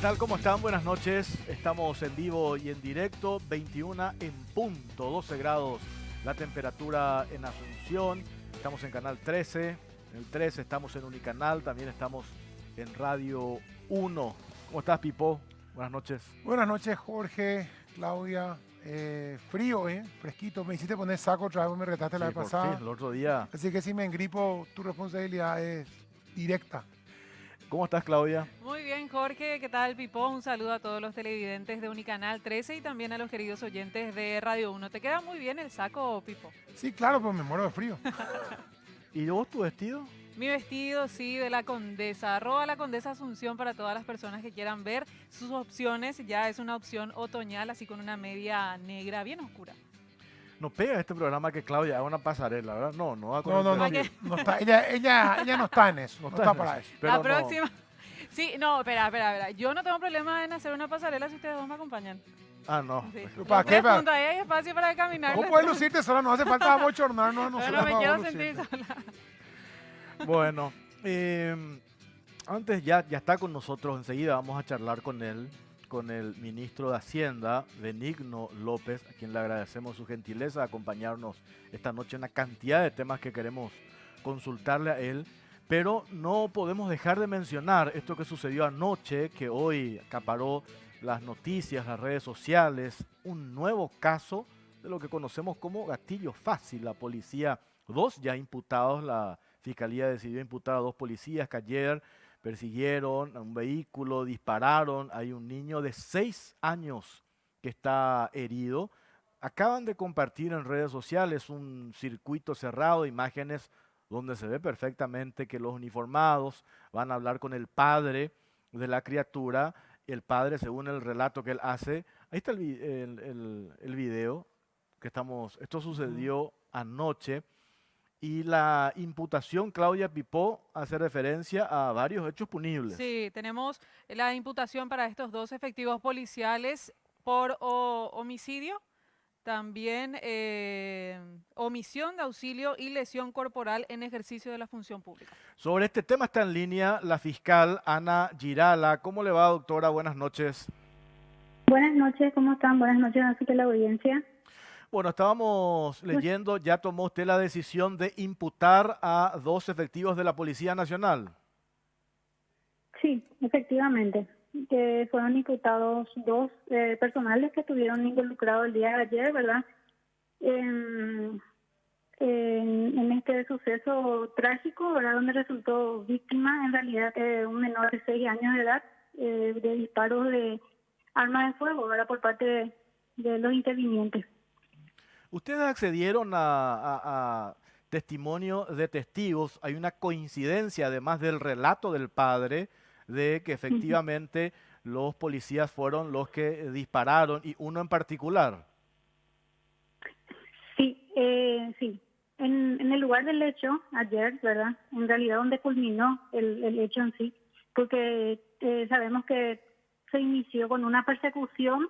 tal? ¿Cómo están? Buenas noches. Estamos en vivo y en directo, 21 en punto, 12 grados la temperatura en Asunción. Estamos en Canal 13, en el 13 estamos en Unicanal, también estamos en Radio 1. ¿Cómo estás, Pipo? Buenas noches. Buenas noches, Jorge, Claudia. Frío, fresquito. Me hiciste poner saco otra vez, me retaste la vez por pasada. fin, el otro día. Así que si me engripo, tu responsabilidad es directa. ¿Cómo estás, Claudia? Muy bien, Jorge. ¿Qué tal, Pipo? Un saludo a todos los televidentes de Unicanal 13 y también a los queridos oyentes de Radio 1. ¿Te queda muy bien el saco, Pipo? Sí, claro, pero me muero de frío. ¿Y vos tu vestido? Mi vestido, sí, de la Condesa. @ Condesa Asunción para todas las personas que quieran ver sus opciones. Ya es una opción otoñal, así con una media negra bien oscura. No pega este programa que Claudia haga una pasarela, ¿verdad? No va con No, el vestido. no está. Ella no está en eso, no está para eso. Pero La no. próxima. Sí, no, espera. Yo no tengo problema en hacer una pasarela si ustedes dos me acompañan. Ah, no. Sí. ¿Para qué? Juntos, ahí hay espacio para caminar. Vos podés lucirte sola, no hace falta bochornarnos a nosotros. Bueno, me quiero vamos a sentir lucirte. sola. Bueno, antes ya está con nosotros, enseguida vamos a charlar con él, con el ministro de Hacienda, Benigno López, a quien le agradecemos su gentileza de acompañarnos esta noche en una cantidad de temas que queremos consultarle a él, pero no podemos dejar de mencionar esto que sucedió anoche, que hoy acaparó las noticias, las redes sociales, un nuevo caso de lo que conocemos como gatillo fácil. La policía, 2 ya imputados, la Fiscalía decidió imputar a 2 policías que ayer persiguieron a un vehículo, dispararon. Hay un niño de 6 años que está herido. Acaban de compartir en redes sociales un circuito cerrado de imágenes donde se ve perfectamente que los uniformados van a hablar con el padre de la criatura. El padre, según el relato que él hace, ahí está el video que estamos. Esto sucedió anoche. Y la imputación, Claudia Pipó, hace referencia a varios hechos punibles. Sí, tenemos la imputación para estos 2 efectivos policiales por homicidio, también omisión de auxilio y lesión corporal en ejercicio de la función pública. Sobre este tema está en línea la fiscal Ana Girala. ¿Cómo le va, doctora? Buenas noches. Buenas noches, ¿cómo están? Buenas noches a toda la audiencia. Bueno, estábamos leyendo, ya tomó usted la decisión de imputar a 2 efectivos de la Policía Nacional. Sí, efectivamente. Que fueron imputados 2 personales que estuvieron involucrados el día de ayer, ¿verdad? En este suceso trágico, ¿verdad? Donde resultó víctima, en realidad, un menor de 6 años de edad, de disparos de arma de fuego, ¿verdad? Por parte de los intervinientes. Ustedes accedieron a testimonio de testigos. Hay una coincidencia, además del relato del padre, de que efectivamente los policías fueron los que dispararon, y uno en particular. Sí, sí. En el lugar del hecho, ayer, ¿verdad? En realidad donde culminó el hecho en sí, porque sabemos que se inició con una persecución,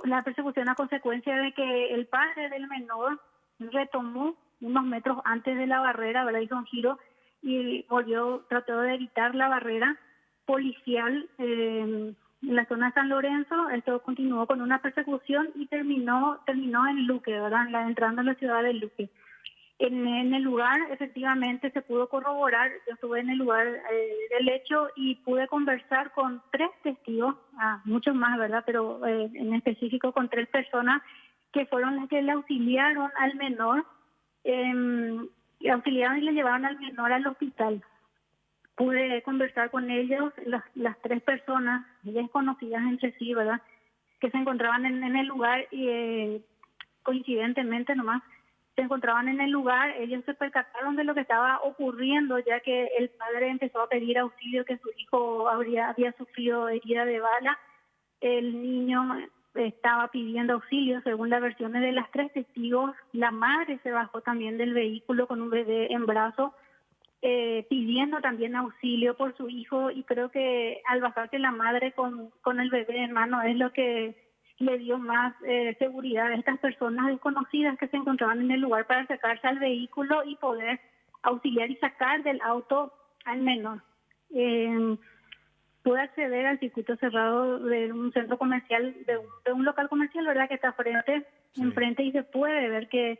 la persecución a consecuencia de que el padre del menor retomó unos metros antes de la barrera, ¿verdad? Hizo un giro y trató de evitar la barrera policial en la zona de San Lorenzo. Esto continuó con una persecución y terminó en Luque, ¿verdad? Entrando en la ciudad de Luque. En el lugar, efectivamente, se pudo corroborar. Yo estuve en el lugar del hecho y pude conversar con 3 testigos, muchos más, ¿verdad? Pero en específico con 3 personas que fueron las que le auxiliaron al menor, le auxiliaron y le llevaron al menor al hospital. Pude conversar con ellos, las 3 personas desconocidas entre sí, ¿verdad? Que se encontraban en el lugar y coincidentemente nomás se encontraban en el lugar. Ellos se percataron de lo que estaba ocurriendo, ya que el padre empezó a pedir auxilio, que su hijo había sufrido herida de bala. El niño estaba pidiendo auxilio, según las versiones de las 3 testigos. La madre se bajó también del vehículo con un bebé en brazos, pidiendo también auxilio por su hijo, y creo que al bajarse la madre con el bebé en mano es lo que le dio más seguridad a estas personas desconocidas que se encontraban en el lugar para acercarse al vehículo y poder auxiliar y sacar del auto al menor. puede acceder al circuito cerrado de un centro comercial, de un local comercial, ¿verdad? Que está enfrente, y se puede ver que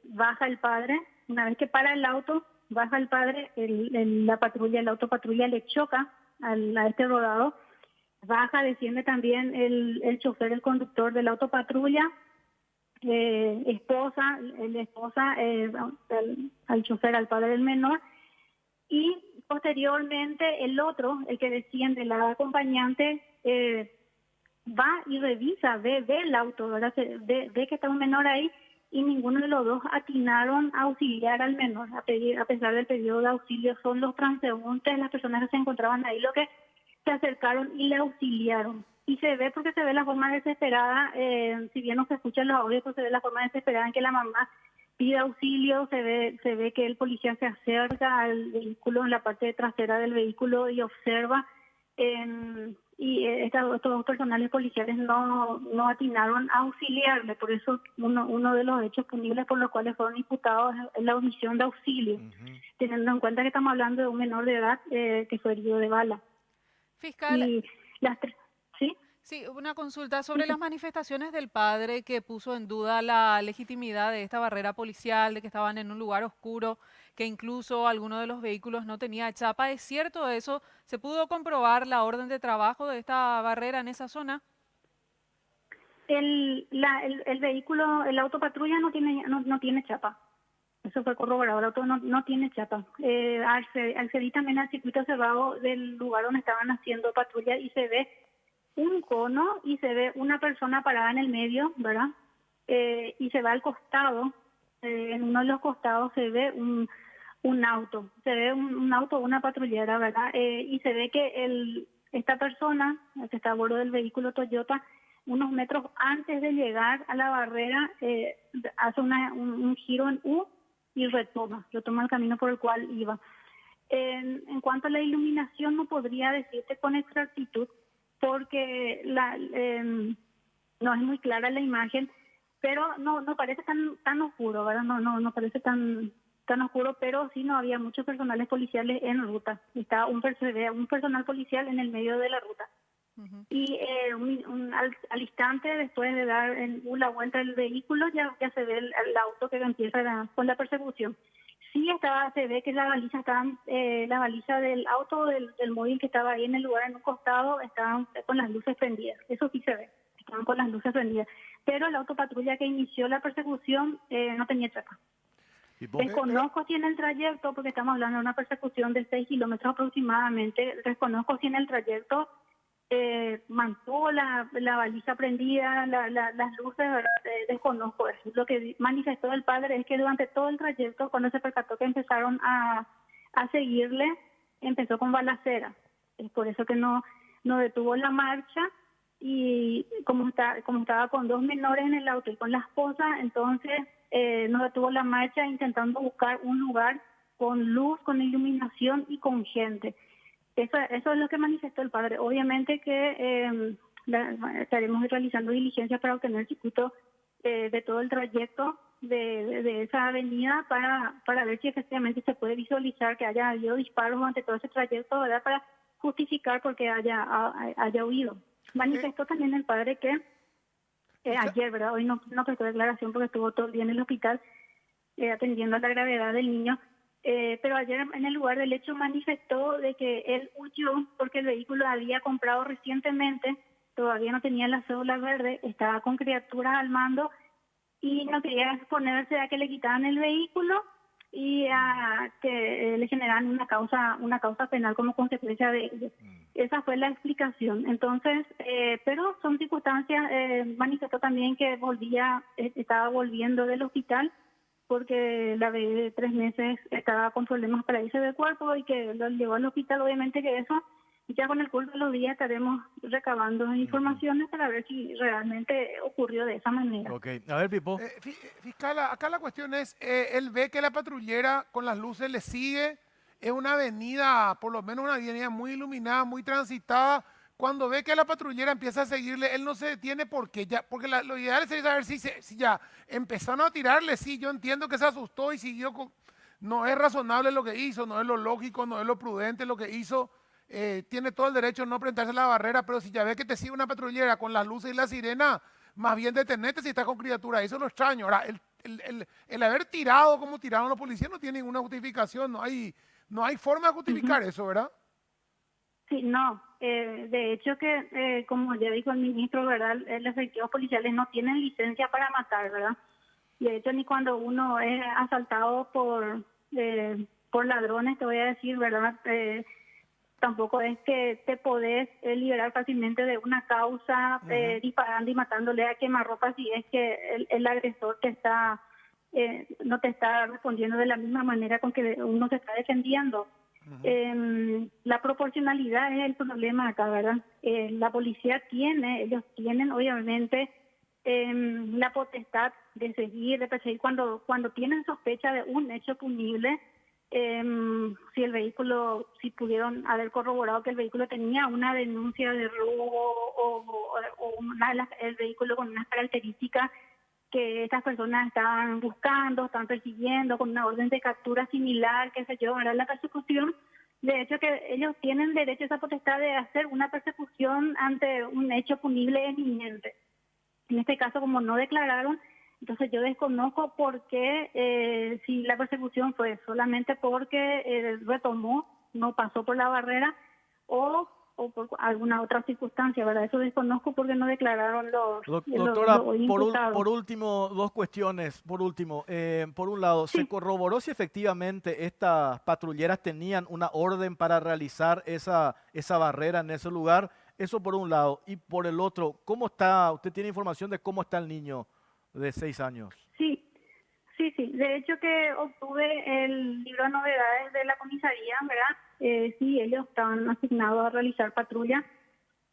baja el padre. Una vez que para el auto, baja el padre, la autopatrulla le choca a este rodado, baja, desciende también el chofer, el conductor de la autopatrulla, esposa al chofer, al padre del menor, y posteriormente el que desciende, la acompañante, va y revisa, ve el auto, ¿verdad? Ve que está un menor ahí, y ninguno de los dos atinaron a auxiliar al menor, a pesar del pedido de auxilio. Son los transeúntes, las personas que se encontraban ahí, lo que se acercaron y le auxiliaron. Y se ve, porque se ve la forma desesperada, si bien no se escuchan los audios, pues se ve la forma desesperada en que la mamá pide auxilio. Se ve que el policía se acerca al vehículo, en la parte trasera del vehículo, y observa, y estos dos personales policiales no atinaron a auxiliarle. Por eso uno de los hechos punibles por los cuales fueron imputados es la omisión de auxilio, teniendo en cuenta que estamos hablando de un menor de edad que fue herido de bala. Fiscal, Y las tres, ¿sí? sí, una consulta sobre las manifestaciones del padre que puso en duda la legitimidad de esta barrera policial, de que estaban en un lugar oscuro, que incluso alguno de los vehículos no tenía chapa. ¿Es cierto eso? ¿Se pudo comprobar la orden de trabajo de esta barrera en esa zona? El vehículo, el autopatrulla no tiene chapa. Eso fue corroborado. El auto no tiene chapa. Accedí también al circuito cerrado del lugar donde estaban haciendo patrulla, y se ve un cono y se ve una persona parada en el medio, ¿verdad? Y se va al costado. En uno de los costados se ve un auto. Se ve un auto, una patrullera, ¿verdad? Y se ve que esta persona, que está a bordo del vehículo Toyota, unos metros antes de llegar a la barrera, hace un giro en U y retoma el camino por el cual iba. En cuanto a la iluminación, no podría decirte con exactitud, porque no es muy clara la imagen, pero no parece tan oscuro, ¿verdad? No parece tan oscuro, pero sí no había muchos personales policiales en ruta. Estaba un personal policial en el medio de la ruta. Y al instante, después de dar la vuelta del vehículo, ya se ve el auto que empieza con la persecución. Sí se ve que la baliza del auto, del móvil que estaba ahí en el lugar, en un costado, estaban con las luces prendidas. Eso sí se ve, estaban con las luces prendidas. Pero el autopatrulla que inició la persecución no tenía chapa. Desconozco si en el trayecto, porque estamos hablando de una persecución de 6 kilómetros aproximadamente, desconozco si en el trayecto mantuvo la baliza prendida, las luces, desconozco eso. Lo que manifestó el padre es que durante todo el trayecto, cuando se percató que empezaron a seguirle, empezó con balacera. Es por eso que no detuvo la marcha, y como estaba con dos menores en el auto y con la esposa, entonces no detuvo la marcha, intentando buscar un lugar con luz, con iluminación y con gente. Eso es lo que manifestó el padre. Obviamente que estaremos realizando diligencias para obtener el circuito de todo el trayecto de esa avenida, para ver si efectivamente se puede visualizar que haya habido disparos durante todo ese trayecto, ¿verdad? Para justificar por qué haya huido. Manifestó también el padre que ayer, ¿verdad? Hoy no prestó declaración porque estuvo todo el día en el hospital atendiendo a la gravedad del niño. Pero ayer en el lugar del hecho manifestó de que él huyó porque el vehículo había comprado recientemente, todavía no tenía la cédula verde, estaba con criaturas al mando y no quería exponerse a que le quitaran el vehículo y a que le generaran una causa penal como consecuencia de ello. Esa fue la explicación. Entonces, pero son circunstancias. Manifestó también que estaba volviendo del hospital porque la bebé de 3 meses estaba con problemas para irse del cuerpo y que lo llevó al hospital. Obviamente que eso, ya con el curso de los días estaremos recabando informaciones para ver si realmente ocurrió de esa manera. Ok, a ver, Pipo. Fiscal, acá la cuestión es, él ve que la patrullera con las luces le sigue, es una avenida, por lo menos una avenida muy iluminada, muy transitada. Cuando ve que la patrullera empieza a seguirle, él no se detiene porque lo ideal sería saber si ya empezaron a tirarle. Sí, yo entiendo que se asustó y siguió no es razonable lo que hizo, no es lo lógico, no es lo prudente lo que hizo. tiene todo el derecho a no presentarse a la barrera, pero si ya ve que te sigue una patrullera con las luces y la sirena, más bien detenete si estás con criatura. Eso es lo extraño. Ahora, el haber tirado como tiraron los policías no tiene ninguna justificación, no hay forma de justificar eso, ¿verdad? Sí, no. De hecho que, como ya dijo el ministro, ¿verdad? Los efectivos policiales no tienen licencia para matar, ¿verdad? Y de hecho ni cuando uno es asaltado por ladrones, te voy a decir, ¿verdad? Tampoco es que te podés liberar fácilmente de una causa disparando y matándole a quemarropa si es que el agresor no te está respondiendo de la misma manera con que uno se está defendiendo. La proporcionalidad es el problema acá, ¿verdad? La policía ellos tienen obviamente la potestad de seguir, de perseguir cuando tienen sospecha de un hecho punible. Si pudieron haber corroborado que el vehículo tenía una denuncia de robo o el vehículo con unas características que estas personas estaban buscando, están persiguiendo con una orden de captura similar, qué sé yo, ahora la persecución. De hecho que ellos tienen derecho a esa potestad de hacer una persecución ante un hecho punible e inminente. En este caso, como no declararon, entonces yo desconozco por qué, si la persecución fue solamente porque retomó, no pasó por la barrera o por alguna otra circunstancia, ¿verdad? Eso desconozco porque no declararon Doctora, los imputados. por último, dos cuestiones. Por último, por un lado, ¿se Sí. corroboró si efectivamente estas patrulleras tenían una orden para realizar esa barrera en ese lugar? Eso por un lado. Y por el otro, ¿cómo está? ¿Usted tiene información de cómo está el niño de 6 años? Sí, sí. De hecho que obtuve el libro de novedades de la comisaría, ¿verdad? Sí, ellos estaban asignados a realizar patrulla.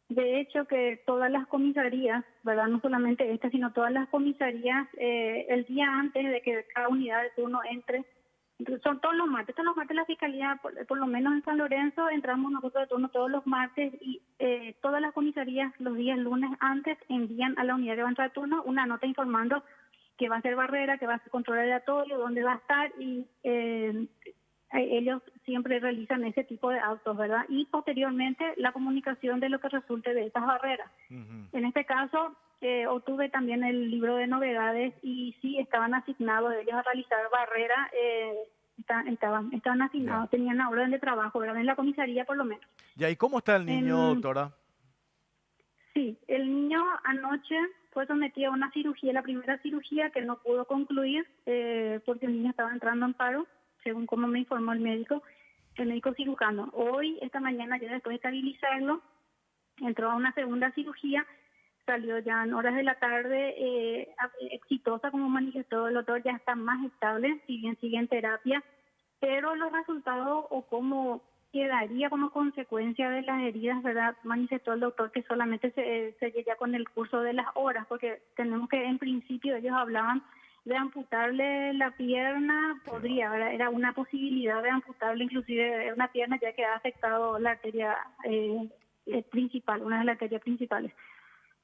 De hecho que todas las comisarías, ¿verdad? No solamente esta, sino todas las comisarías, el día antes de que cada unidad de turno entre, son todos los martes la fiscalía, por lo menos en San Lorenzo, entramos nosotros de turno todos los martes y todas las comisarías los días lunes antes envían a la unidad que va a entrar de turno una nota informando que va a ser barrera, que va a ser control aleatorio, dónde va a estar y ellos siempre realizan ese tipo de actos, ¿verdad? Y posteriormente la comunicación de lo que resulte de estas barreras. En este caso, obtuve también el libro de novedades y sí estaban asignados ellos a realizar barrera, estaban asignados, tenían la orden de trabajo, ¿verdad? En la comisaría por lo menos. ¿Y cómo está el niño, doctora? Sí, el niño anoche fue sometido a una cirugía, la primera cirugía que no pudo concluir porque el niño estaba entrando en paro, según como me informó el médico cirujano. Hoy, esta mañana, ya después de estabilizarlo, entró a una segunda cirugía, salió ya en horas de la tarde, exitosa, como manifestó el doctor, ya está más estable, si bien sigue en terapia, pero los resultados o cómo quedaría como consecuencia de las heridas, ¿verdad? Manifestó el doctor que solamente se llega con el curso de las horas, porque tenemos que, en principio, ellos hablaban de amputarle la pierna, podría, ¿verdad? Era una posibilidad de amputarle inclusive una pierna ya que ha afectado la arteria principal, una de las arterias principales.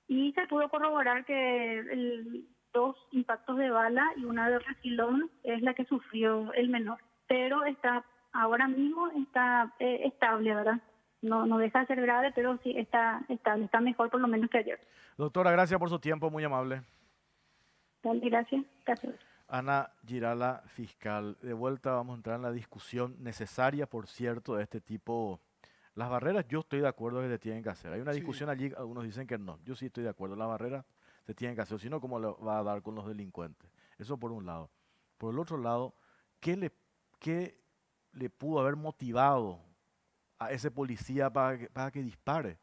Y se pudo corroborar que 2 impactos de bala y una de refilón es la que sufrió el menor, pero ahora mismo está estable, ¿verdad? No deja de ser grave, pero sí está estable, está mejor por lo menos que ayer. Doctora, gracias por su tiempo, muy amable. Dale, gracias. Ana Girala, fiscal. De vuelta vamos a entrar en la discusión necesaria, por cierto, de este tipo. Las barreras, yo estoy de acuerdo que se tienen que hacer. Hay una discusión allí, algunos dicen que no. Yo sí estoy de acuerdo, las barreras se tienen que hacer, si no, ¿cómo le va a dar con los delincuentes? Eso por un lado. Por el otro lado, ¿qué le pudo haber motivado a ese policía para que dispare?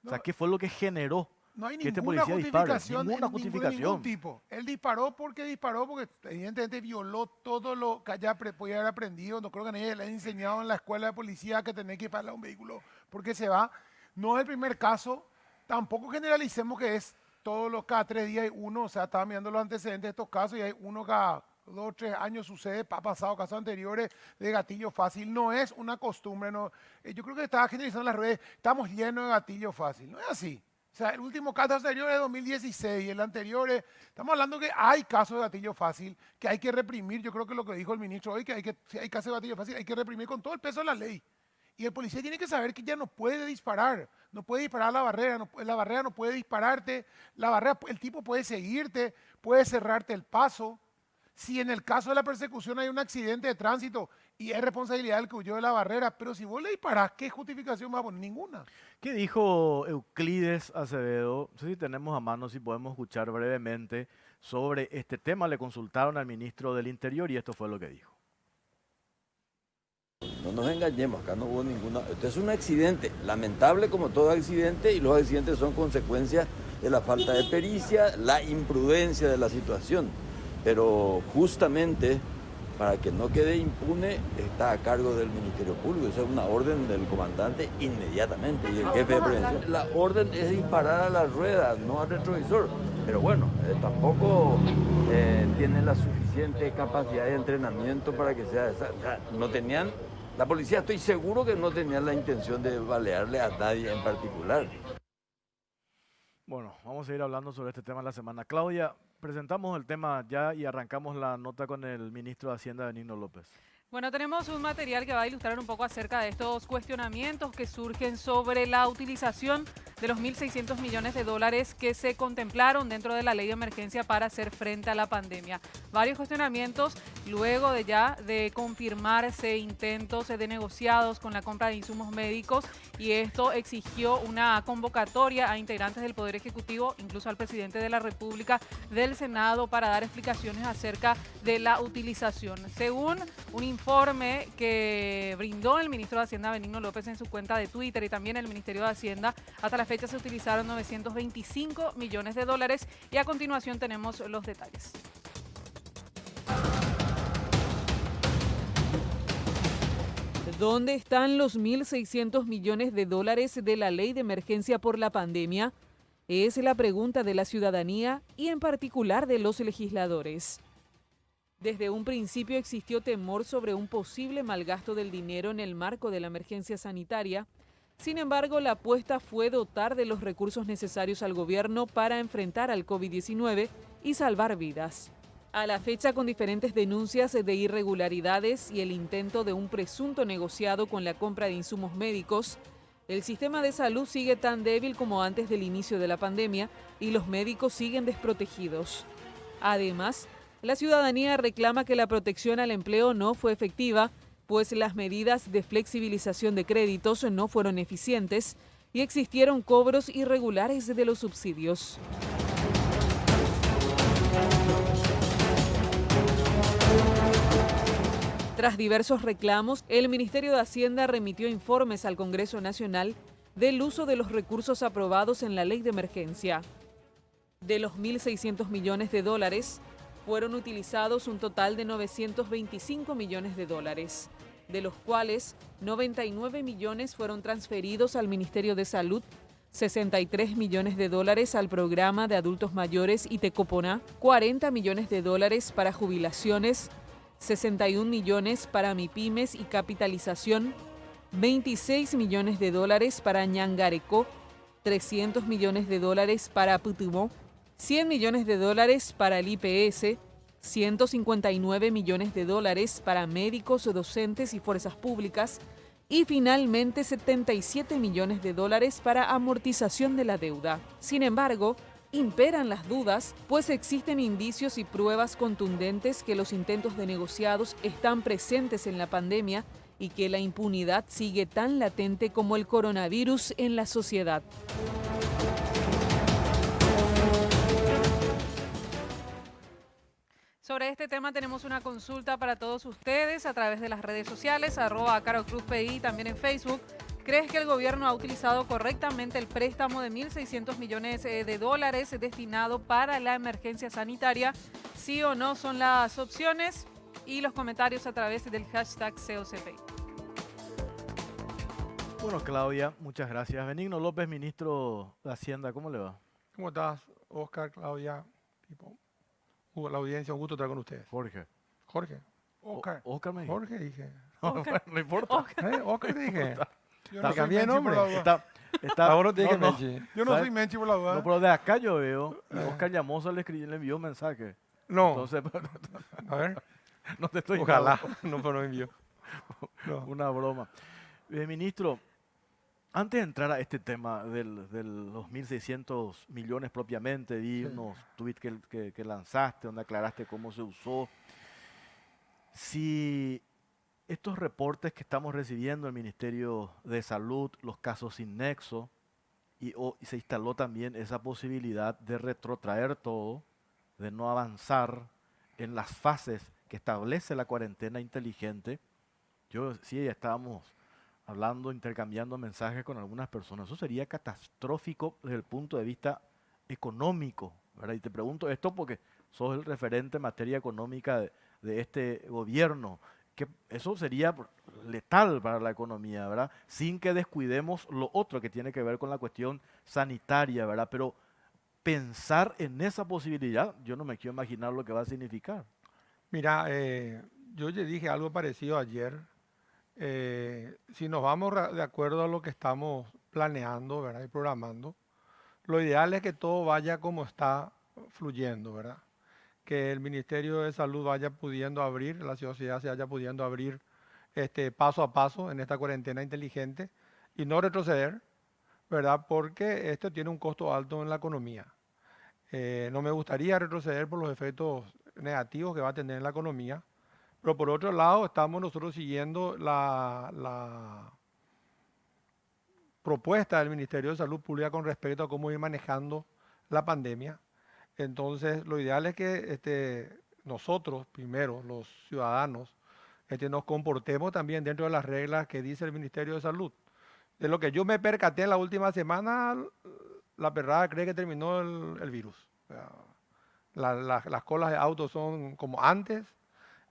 O sea, ¿qué fue lo que generó No hay que este ninguna policía dispare? justificación Ninguna de justificación. ningún tipo. Él disparó porque evidentemente violó todo lo que podía haber aprendido. No creo que nadie le haya enseñado en la escuela de policía que tenés que dispararle a un vehículo porque se va. No es el primer caso. Tampoco generalicemos que es cada 3 días hay uno. O sea, estaba mirando los antecedentes de estos casos y hay uno cada 2 o 3 años sucede. Ha pasado casos anteriores de gatillo fácil. No es una costumbre. No. Yo creo que estaba generalizando en las redes. Estamos llenos de gatillo fácil. No es así. O sea, el último caso anterior es 2016, el anterior estamos hablando que hay casos de gatillo fácil que hay que reprimir. Yo creo que lo que dijo el ministro hoy, si hay casos de gatillo fácil, hay que reprimir con todo el peso de la ley. Y el policía tiene que saber que ya no puede disparar. No puede disparar a la barrera, la barrera no puede dispararte, la barrera, el tipo puede seguirte, puede cerrarte el paso. Si en el caso de la persecución hay un accidente de tránsito y es responsabilidad del que huyó de la barrera, pero si vos le disparás, ¿qué justificación va a poner? Ninguna. ¿Qué dijo Euclides Acevedo? No sé si tenemos a mano, si podemos escuchar brevemente sobre este tema. Le consultaron al ministro del Interior y esto fue lo que dijo. No nos engañemos, acá no hubo ninguna... Esto es un accidente, lamentable como todo accidente, y los accidentes son consecuencia de la falta de pericia, la imprudencia de la situación. Pero justamente, para que no quede impune, está a cargo del Ministerio Público. Esa es una orden del comandante inmediatamente y el jefe de prevención. La orden es disparar a las ruedas, no al retrovisor. Pero bueno, tampoco tiene la suficiente capacidad de entrenamiento para que sea esa. O sea, no tenían... La policía, estoy seguro que no tenía la intención de balearle a nadie en particular. Bueno, vamos a seguir hablando sobre este tema en la semana. Claudia, presentamos el tema ya y arrancamos la nota con el ministro de Hacienda, Benigno López. Bueno, tenemos un material que va a ilustrar un poco acerca de estos cuestionamientos que surgen sobre la utilización de los 1.600 millones de dólares que se contemplaron dentro de la ley de emergencia para hacer frente a la pandemia. Varios cuestionamientos luego de confirmarse intentos de negociados con la compra de insumos médicos, y esto exigió una convocatoria a integrantes del Poder Ejecutivo, incluso al presidente de la República, del Senado, para dar explicaciones acerca de la utilización. Según un informe que brindó el ministro de Hacienda, Benigno López, en su cuenta de Twitter, y también el Ministerio de Hacienda, hasta la fecha se utilizaron 925 millones de dólares, y a continuación tenemos los detalles. ¿Dónde están los 1.600 millones de dólares de la ley de emergencia por la pandemia? Es la pregunta de la ciudadanía y en particular de los legisladores. Desde un principio existió temor sobre un posible malgasto del dinero en el marco de la emergencia sanitaria. Sin embargo, la apuesta fue dotar de los recursos necesarios al gobierno para enfrentar al COVID-19 y salvar vidas. A la fecha, con diferentes denuncias de irregularidades y el intento de un presunto negociado con la compra de insumos médicos, el sistema de salud sigue tan débil como antes del inicio de la pandemia y los médicos siguen desprotegidos. Además, la ciudadanía reclama que la protección al empleo no fue efectiva, pues las medidas de flexibilización de créditos no fueron eficientes y existieron cobros irregulares de los subsidios. Tras diversos reclamos, el Ministerio de Hacienda remitió informes al Congreso Nacional del uso de los recursos aprobados en la ley de emergencia. De los 1.600 millones de dólares, fueron utilizados un total de 925 millones de dólares, de los cuales 99 millones fueron transferidos al Ministerio de Salud, 63 millones de dólares al programa de adultos mayores y Tecoponá, 40 millones de dólares para jubilaciones, 61 millones para MIPYMES y capitalización, 26 millones de dólares para Ñangarecó, 300 millones de dólares para Putumó, 100 millones de dólares para el IPS, 159 millones de dólares para médicos, docentes y fuerzas públicas, y finalmente 77 millones de dólares para amortización de la deuda. Sin embargo, imperan las dudas, pues existen indicios y pruebas contundentes que los intentos de negociados están presentes en la pandemia y que la impunidad sigue tan latente como el coronavirus en la sociedad. Sobre este tema tenemos una consulta para todos ustedes a través de las redes sociales, @CaroCruzPI, también en Facebook. ¿Crees que el gobierno ha utilizado correctamente el préstamo de 1.600 millones de dólares destinado para la emergencia sanitaria? ¿Sí o no son las opciones? Y los comentarios a través del hashtag COCP. Bueno, Claudia, muchas gracias. Benigno López, ministro de Hacienda, ¿cómo le va? ¿Cómo estás, Oscar, Claudia, la audiencia? Un gusto estar con ustedes. Jorge. Jorge. Oscar. Oscar me dijo. Jorge dije. Oscar. No importa. Oscar te dije. Yo no Está soy bien, Menchi por la duda. Ahora te dije no, Menchi. Yo no ¿sabes? soy Menchi por la duda. No, pero de acá yo veo, y Oscar Llamosa le envió un mensaje. No. Entonces, A ver. no te estoy Ojalá. No, pero no envió. No. Una broma. Ministro, antes de entrar a este tema de los 1.600 millones propiamente, vi Sí. unos tweets que lanzaste, donde aclaraste cómo se usó. Si estos reportes que estamos recibiendo del Ministerio de Salud, los casos sin nexo, y se instaló también esa posibilidad de retrotraer todo, de no avanzar en las fases que establece la cuarentena inteligente. Yo sí, ya estábamos hablando, intercambiando mensajes con algunas personas. Eso sería catastrófico desde el punto de vista económico, ¿verdad? Y te pregunto esto porque sos el referente en materia económica de este gobierno, que eso sería letal para la economía, ¿verdad? Sin que descuidemos lo otro que tiene que ver con la cuestión sanitaria, ¿verdad? Pero pensar en esa posibilidad, yo no me quiero imaginar lo que va a significar. Mira, yo le dije algo parecido ayer. Si nos vamos de acuerdo a lo que estamos planeando, ¿verdad? Y programando, lo ideal es que todo vaya como está fluyendo, ¿verdad? Que el Ministerio de Salud vaya pudiendo abrir, la sociedad se vaya pudiendo abrir paso a paso en esta cuarentena inteligente y no retroceder, ¿verdad? Porque esto tiene un costo alto en la economía. No me gustaría retroceder por los efectos negativos que va a tener en la economía, pero por otro lado estamos nosotros siguiendo la propuesta del Ministerio de Salud Pública con respecto a cómo ir manejando la pandemia. Entonces, lo ideal es que nosotros, primero, los ciudadanos, nos comportemos también dentro de las reglas que dice el Ministerio de Salud. De lo que yo me percaté en la última semana, la perrada cree que terminó el virus. O sea, las colas de autos son como antes,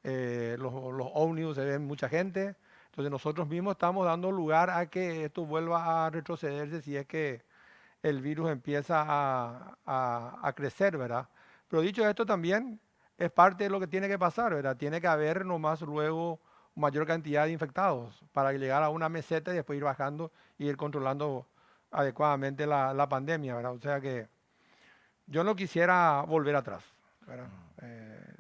los ómnibus se ven mucha gente. Entonces nosotros mismos estamos dando lugar a que esto vuelva a retrocederse si es que el virus empieza a crecer, ¿verdad? Pero dicho esto también es parte de lo que tiene que pasar, ¿verdad? Tiene que haber nomás luego mayor cantidad de infectados para llegar a una meseta y después ir bajando y ir controlando adecuadamente la pandemia, ¿verdad? O sea que yo no quisiera volver atrás, ¿verdad?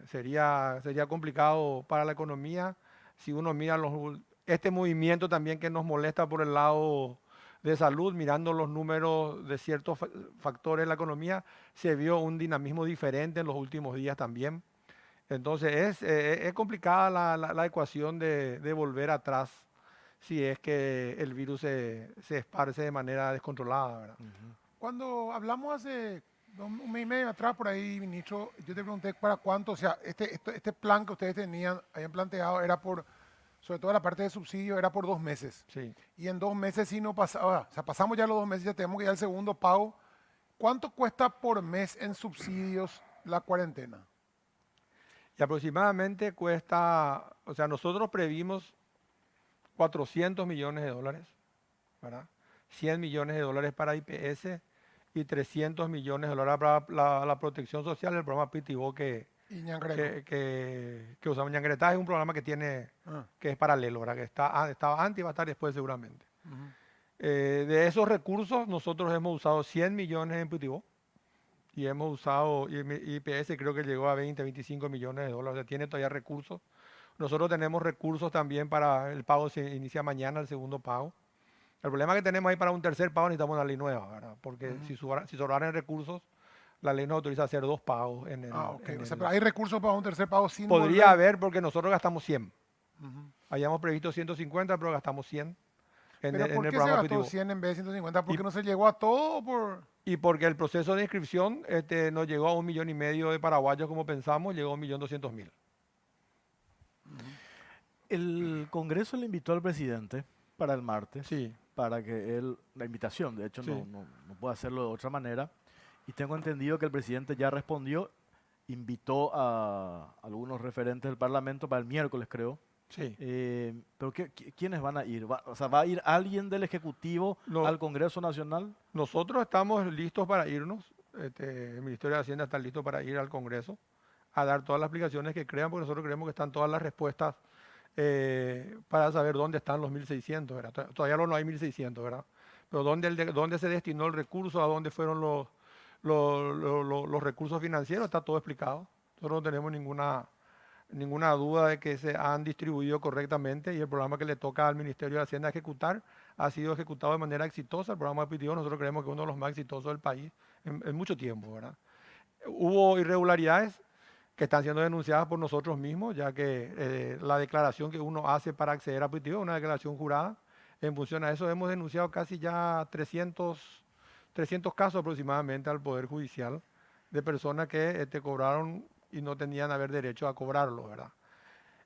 Sería complicado para la economía si uno mira este movimiento también que nos molesta por el lado de salud, mirando los números de ciertos factores de la economía, se vio un dinamismo diferente en los últimos días también. Entonces es complicada la ecuación de volver atrás si es que el virus se esparce de manera descontrolada, ¿verdad? Cuando hablamos hace un mes y medio atrás por ahí, ministro, yo te pregunté para cuánto, o sea, este plan que ustedes habían planteado era por, sobre todo la parte de subsidio, era por 2 meses. Sí. Y en 2 meses sí no pasaba, o sea, pasamos ya los 2 meses, ya tenemos que ir al segundo pago. ¿Cuánto cuesta por mes en subsidios la cuarentena? Y aproximadamente cuesta, o sea, nosotros previmos 400 millones de dólares, ¿verdad? 100 millones de dólares para IPS y 300 millones de dólares para la protección social, el programa PITIBO que usamos. Ñangueretá es un programa que que es paralelo, ¿verdad? Que estaba antes y va a estar después seguramente. De esos recursos nosotros hemos usado 100 millones en PITIBO y hemos usado, y IPS creo que llegó a 20, 25 millones de dólares, o sea, tiene todavía recursos. Nosotros tenemos recursos también para el pago, se inicia mañana el segundo pago. El problema que tenemos ahí para un tercer pago necesitamos una ley nueva, ¿verdad? Porque si sobraran recursos, la ley nos autoriza a hacer 2 pagos en el... Ok. O sea, pero hay recursos para un tercer pago sin Podría haber porque nosotros gastamos 100. Habíamos previsto 150, pero gastamos 100 ¿Pero por qué se programa gastó PITIBO. 100 en vez de 150? ¿Por qué no se llegó a todo o por...? Y porque el proceso de inscripción nos llegó a 1,5 millones de paraguayos como pensamos, llegó a 1.200.000. El Congreso le invitó al presidente para el martes, Sí. para que la invitación, de hecho Sí. no puede hacerlo de otra manera, y tengo entendido que el presidente ya respondió, invitó a algunos referentes del Parlamento para el miércoles, creo. Sí. Pero ¿quiénes van a ir? O sea, ¿va a ir alguien del Ejecutivo al Congreso Nacional? Nosotros estamos listos para irnos. El Ministerio de Hacienda está listo para ir al Congreso a dar todas las explicaciones que crean, porque nosotros creemos que están todas las respuestas para saber dónde están los 1.600, ¿verdad? Todavía no hay 1.600, ¿verdad? Pero dónde se destinó el recurso, a dónde fueron los recursos financieros, está todo explicado. Nosotros no tenemos ninguna duda de que se han distribuido correctamente y el programa que le toca al Ministerio de Hacienda ejecutar ha sido ejecutado de manera exitosa. El programa Pitió nosotros creemos que es uno de los más exitosos del país en mucho tiempo, ¿verdad? Hubo irregularidades que están siendo denunciadas por nosotros mismos, ya que la declaración que uno hace para acceder a Pitió es una declaración jurada. En función a eso hemos denunciado casi ya 300 casos aproximadamente al Poder Judicial de personas que cobraron y no tenían haber derecho a cobrarlo, ¿verdad?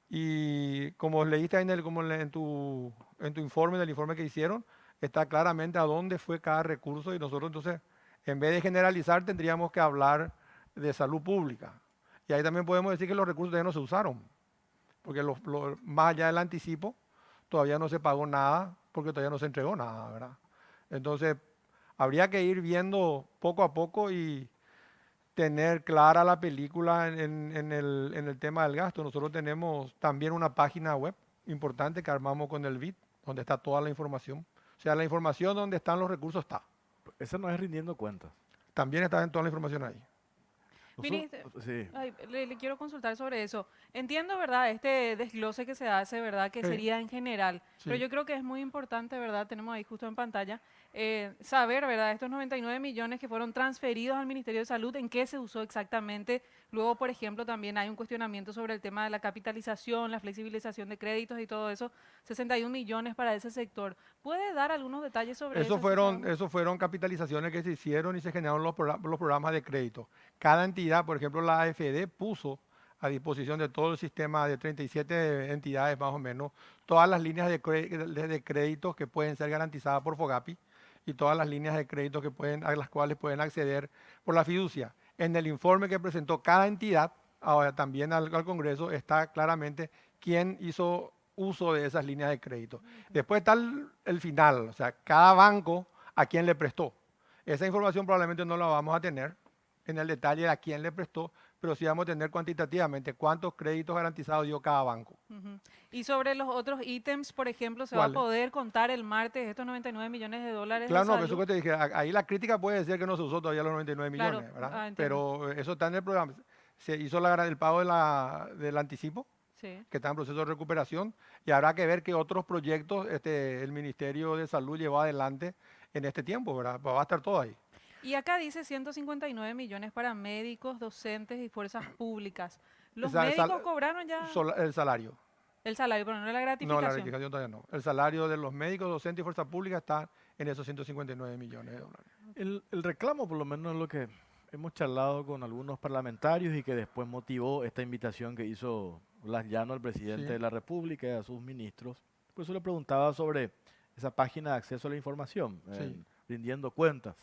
Y como leíste ahí en tu informe, del informe que hicieron, está claramente a dónde fue cada recurso y nosotros entonces, en vez de generalizar, tendríamos que hablar de salud pública. Y ahí también podemos decir que los recursos ya no se usaron, porque más allá del anticipo, todavía no se pagó nada, porque todavía no se entregó nada, ¿verdad? Entonces, habría que ir viendo poco a poco y tener clara la película en el tema del gasto. Nosotros tenemos también una página web importante que armamos con el BID, donde está toda la información. O sea, la información donde están los recursos está. Esa no es rindiendo cuentas. También está toda la información ahí. Ministro, Sí. le quiero consultar sobre eso. Entiendo, ¿verdad? Este desglose que se hace, ¿verdad? Que Sí. sería en general. Sí. Pero yo creo que es muy importante, ¿verdad? Tenemos ahí justo en pantalla, saber, ¿verdad? Estos 99 millones que fueron transferidos al Ministerio de Salud, ¿en qué se usó exactamente? Luego, por ejemplo, también hay un cuestionamiento sobre el tema de la capitalización, la flexibilización de créditos y todo eso. 61 millones para ese sector. ¿Puede dar algunos detalles sobre eso? Esos fueron capitalizaciones que se hicieron y se generaron los programas de crédito. Cada entidad, por ejemplo, la AFD puso a disposición de todo el sistema de 37 entidades más o menos, todas las líneas de créditos que pueden ser garantizadas por FOGAPI y todas las líneas de crédito a las cuales pueden acceder por la fiducia. En el informe que presentó cada entidad, ahora también al Congreso, está claramente quién hizo uso de esas líneas de crédito. Después está el final, o sea, cada banco a quién le prestó. Esa información probablemente no la vamos a tener en el detalle de a quién le prestó, pero sí vamos a tener cuantitativamente cuántos créditos garantizados dio cada banco. Y sobre los otros ítems, por ejemplo, ¿se va a poder contar el martes estos 99 millones de dólares? Claro, de no, salud? eso que te dije, ahí la crítica puede ser que no se usó todavía los 99 Claro, millones, ¿verdad? entiendo. Pero eso está en el programa. Se hizo el pago del anticipo, Sí. que está en proceso de recuperación, y habrá que ver qué otros proyectos el Ministerio de Salud llevó adelante en este tiempo, ¿verdad? Va a estar todo ahí. Y acá dice 159 millones para médicos, docentes y fuerzas públicas. ¿Los Esa- médicos cobraron ya El salario. el salario, pero no la No, gratificación? la gratificación todavía no. El salario de los médicos, docentes y fuerza pública está en esos 159 millones de dólares. El reclamo, por lo menos, es lo que hemos charlado con algunos parlamentarios y que después motivó esta invitación que hizo Blas Llano, el presidente Sí. de la República, y a sus ministros. Por eso le preguntaba sobre esa página de acceso a la información, Sí. rindiendo cuentas.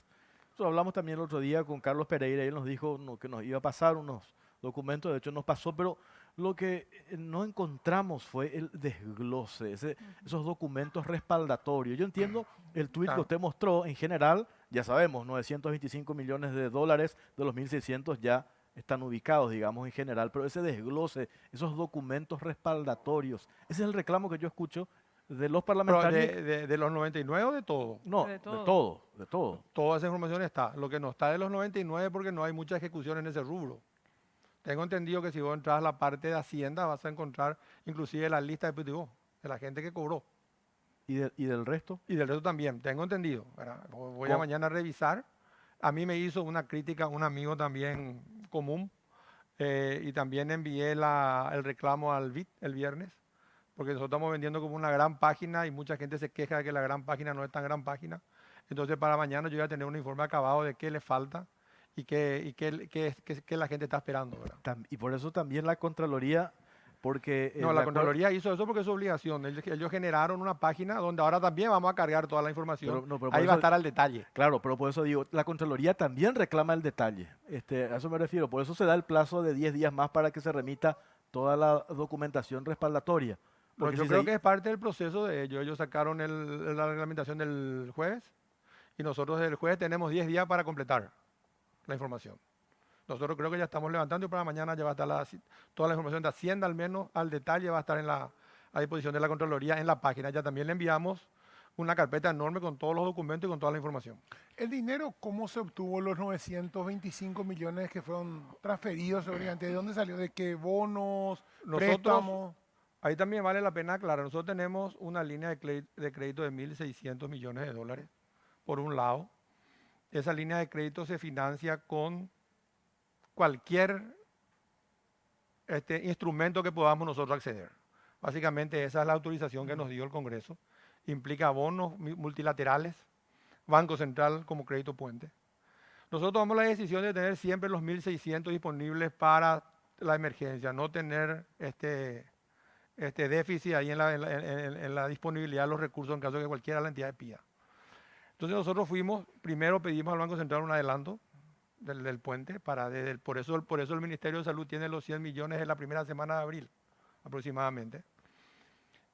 Nosotros hablamos también el otro día con Carlos Pereira y él nos dijo que nos iba a pasar unos documentos, de hecho nos pasó, pero lo que no encontramos fue el desglose, esos documentos respaldatorios. Yo entiendo el tuit que Claro. usted mostró, en general, ya sabemos, 925 millones de dólares de los 1.600 ya están ubicados, digamos, en general, pero ese desglose, esos documentos respaldatorios, ese es el reclamo que yo escucho de los Pero parlamentarios. de los 99 o de todo. No, De de todo. todo, de todo. Toda esa información está. Lo que no está de los 99 porque no hay mucha ejecución en ese rubro. Tengo entendido que si vos entras a la parte de Hacienda vas a encontrar inclusive la lista de PTO, de la gente que cobró. ¿Y del resto? Y del resto también, tengo entendido. ¿Verdad? Voy a ¿Cómo? mañana a revisar. A mí me hizo una crítica un amigo también común y también envié el reclamo al BID el viernes, porque nosotros estamos vendiendo como una gran página y mucha gente se queja de que la gran página no es tan gran página. Entonces para mañana yo voy a tener un informe acabado de qué le falta y qué la gente está esperando, ¿verdad? Y por eso también la Contraloría, porque... No, la Contraloría hizo eso porque es su obligación. Ellos generaron una página donde ahora también vamos a cargar toda la información. Pero por Ahí va a eso- estar al detalle. Claro, pero por eso digo, la Contraloría también reclama el detalle. A eso me refiero. Por eso se da el plazo de 10 días más para que se remita toda la documentación respaldatoria. Pero Porque yo si creo se- que es parte del proceso de ellos. Ellos sacaron la reglamentación del jueves y nosotros el jueves tenemos 10 días para completar la información. Nosotros creo que ya estamos levantando y para mañana ya va a estar toda la información de Hacienda, al menos al detalle, va a estar a disposición de la Contraloría en la página. Ya también le enviamos una carpeta enorme con todos los documentos y con toda la información. ¿El dinero cómo se obtuvo los 925 millones que fueron transferidos seguramente? ¿De dónde salió? ¿De qué bonos, préstamos? Ahí también vale la pena aclarar, nosotros tenemos una línea de crédito de 1.600 millones de dólares, por un lado. Esa línea de crédito se financia con cualquier instrumento que podamos nosotros acceder. Básicamente esa es la autorización que nos dio el Congreso. Implica bonos multilaterales, Banco Central como crédito puente. Nosotros tomamos la decisión de tener siempre los 1.600 disponibles para la emergencia, no tener déficit ahí en la disponibilidad de los recursos en caso de que cualquiera de la entidad pida. Entonces nosotros primero pedimos al Banco Central un adelanto del puente, por eso el Ministerio de Salud tiene los 100 millones en la primera semana de abril, aproximadamente.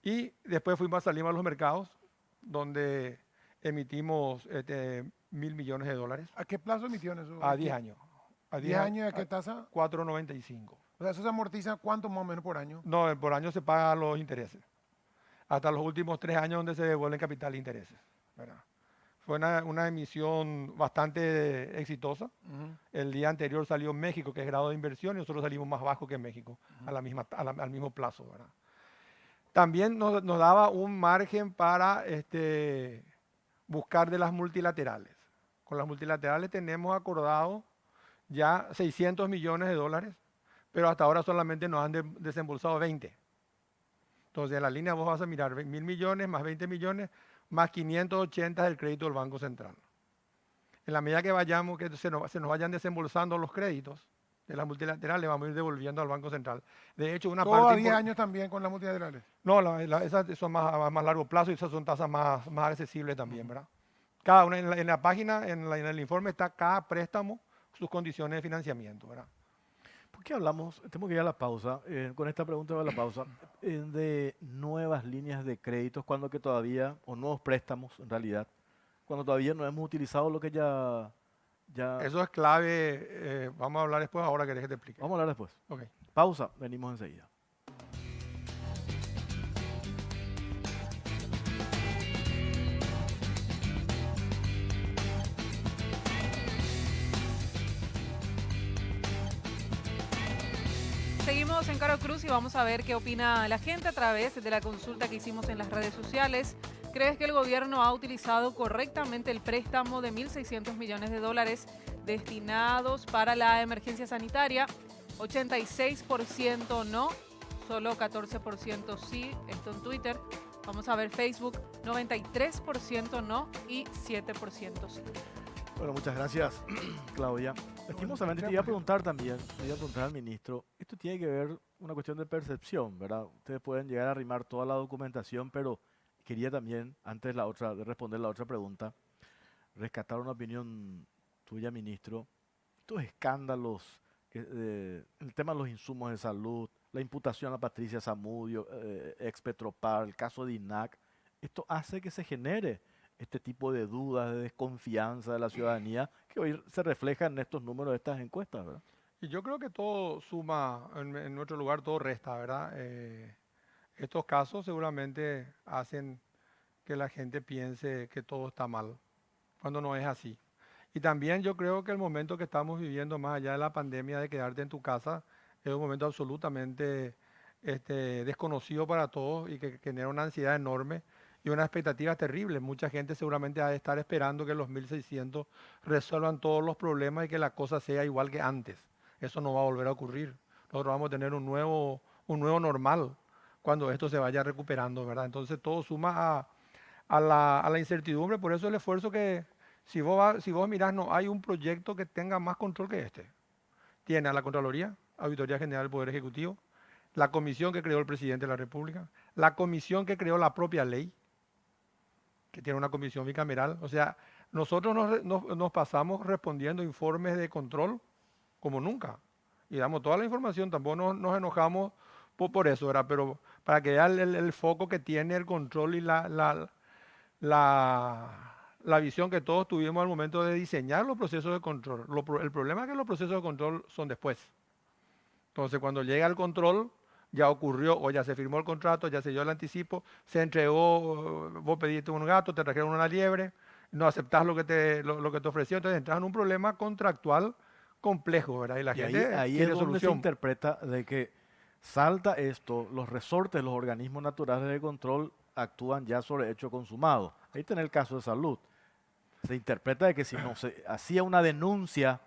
Y después salimos a los mercados, donde emitimos 1.000 millones de dólares. ¿A qué plazo emitieron eso? A 10 años. ¿A 10 años? ¿A qué tasa? 4.95. O sea, ¿eso se amortiza cuánto más o menos por año? No, por año se pagan los intereses. Hasta los últimos 3 años donde se devuelven capital e intereses, ¿verdad? Fue una emisión bastante exitosa. El día anterior salió México, que es grado de inversión, y nosotros salimos más bajo que México, al mismo plazo, ¿verdad? También nos daba un margen para buscar de las multilaterales. Con las multilaterales tenemos acordado ya 600 millones de dólares, pero hasta ahora solamente nos han desembolsado 20. Entonces en la línea vos vas a mirar 1.000 millones más 20 millones más 580 del crédito del Banco Central. En la medida que vayamos, que se nos vayan desembolsando los créditos de las multilaterales, vamos a ir devolviendo al Banco Central. De hecho, una parte... ¿Todo a 10 años también con las multilaterales? No, esas son más largo plazo y esas son tasas más accesibles también, ¿verdad? Cada una, en la página, en el informe está cada préstamo, sus condiciones de financiamiento, ¿verdad? ¿Por qué hablamos, tenemos que ir a la pausa, con esta pregunta voy a la pausa, de nuevas líneas de créditos cuando que todavía, o nuevos préstamos en realidad, cuando todavía no hemos utilizado lo que ya... Eso es clave, vamos a hablar después, ahora querés que te explique. Vamos a hablar después. Okay. Pausa, venimos enseguida. Seguimos en Caro Cruz y vamos a ver qué opina la gente a través de la consulta que hicimos en las redes sociales. ¿Crees que el gobierno ha utilizado correctamente el préstamo de 1.600 millones de dólares destinados para la emergencia sanitaria? 86% no, solo 14% sí, esto en Twitter. Vamos a ver Facebook, 93% no y 7% sí. Bueno, muchas gracias, Claudia. Lastimosamente te iba a preguntar también, al ministro, esto tiene que ver una cuestión de percepción, ¿verdad? Ustedes pueden llegar a arrimar toda la documentación, pero quería también, antes de responder la otra pregunta, rescatar una opinión tuya, ministro. Estos escándalos, el tema de los insumos de salud, la imputación a Patricia Zamudio, ex Petropar, el caso de INAC, esto hace que se genere este tipo de dudas, de desconfianza de la ciudadanía, que hoy se refleja en estos números de estas encuestas, ¿verdad? Y yo creo que todo suma, en nuestro lugar todo resta, ¿verdad? Estos casos seguramente hacen que la gente piense que todo está mal, cuando no es así. Y también yo creo que el momento que estamos viviendo, más allá de la pandemia, de quedarte en tu casa, es un momento absolutamente desconocido para todos y que genera una ansiedad enorme y una expectativa terrible. Mucha gente seguramente ha de estar esperando que los 1.600 resuelvan todos los problemas y que la cosa sea igual que antes. Eso no va a volver a ocurrir. Nosotros vamos a tener un nuevo normal cuando esto se vaya recuperando, ¿verdad? Entonces todo suma a la incertidumbre. Por eso el esfuerzo que, si vos mirás, no hay un proyecto que tenga más control que este. Tiene a la Contraloría, Auditoría General del Poder Ejecutivo, la comisión que creó el presidente de la República, la comisión que creó la propia ley, que tiene una comisión bicameral. O sea, nosotros nos pasamos respondiendo informes de control como nunca. Y damos toda la información, tampoco nos enojamos por eso, ¿verdad? Pero para que vean el foco que tiene el control y la visión que todos tuvimos al momento de diseñar los procesos de control. El problema es que los procesos de control son después. Entonces, cuando llega el control, ya ocurrió o ya se firmó el contrato, ya se dio el anticipo, se entregó, vos pediste un gato, te trajeron una liebre, no aceptás lo que te ofreció, entonces entras en un problema contractual complejo, ¿verdad? Y la Y gente ahí es quiere donde se solución. interpreta de que salta esto, los resortes, los organismos naturales de control actúan ya sobre hecho consumado. Ahí tenés el caso de salud. Se interpreta de que si no se hacía una denuncia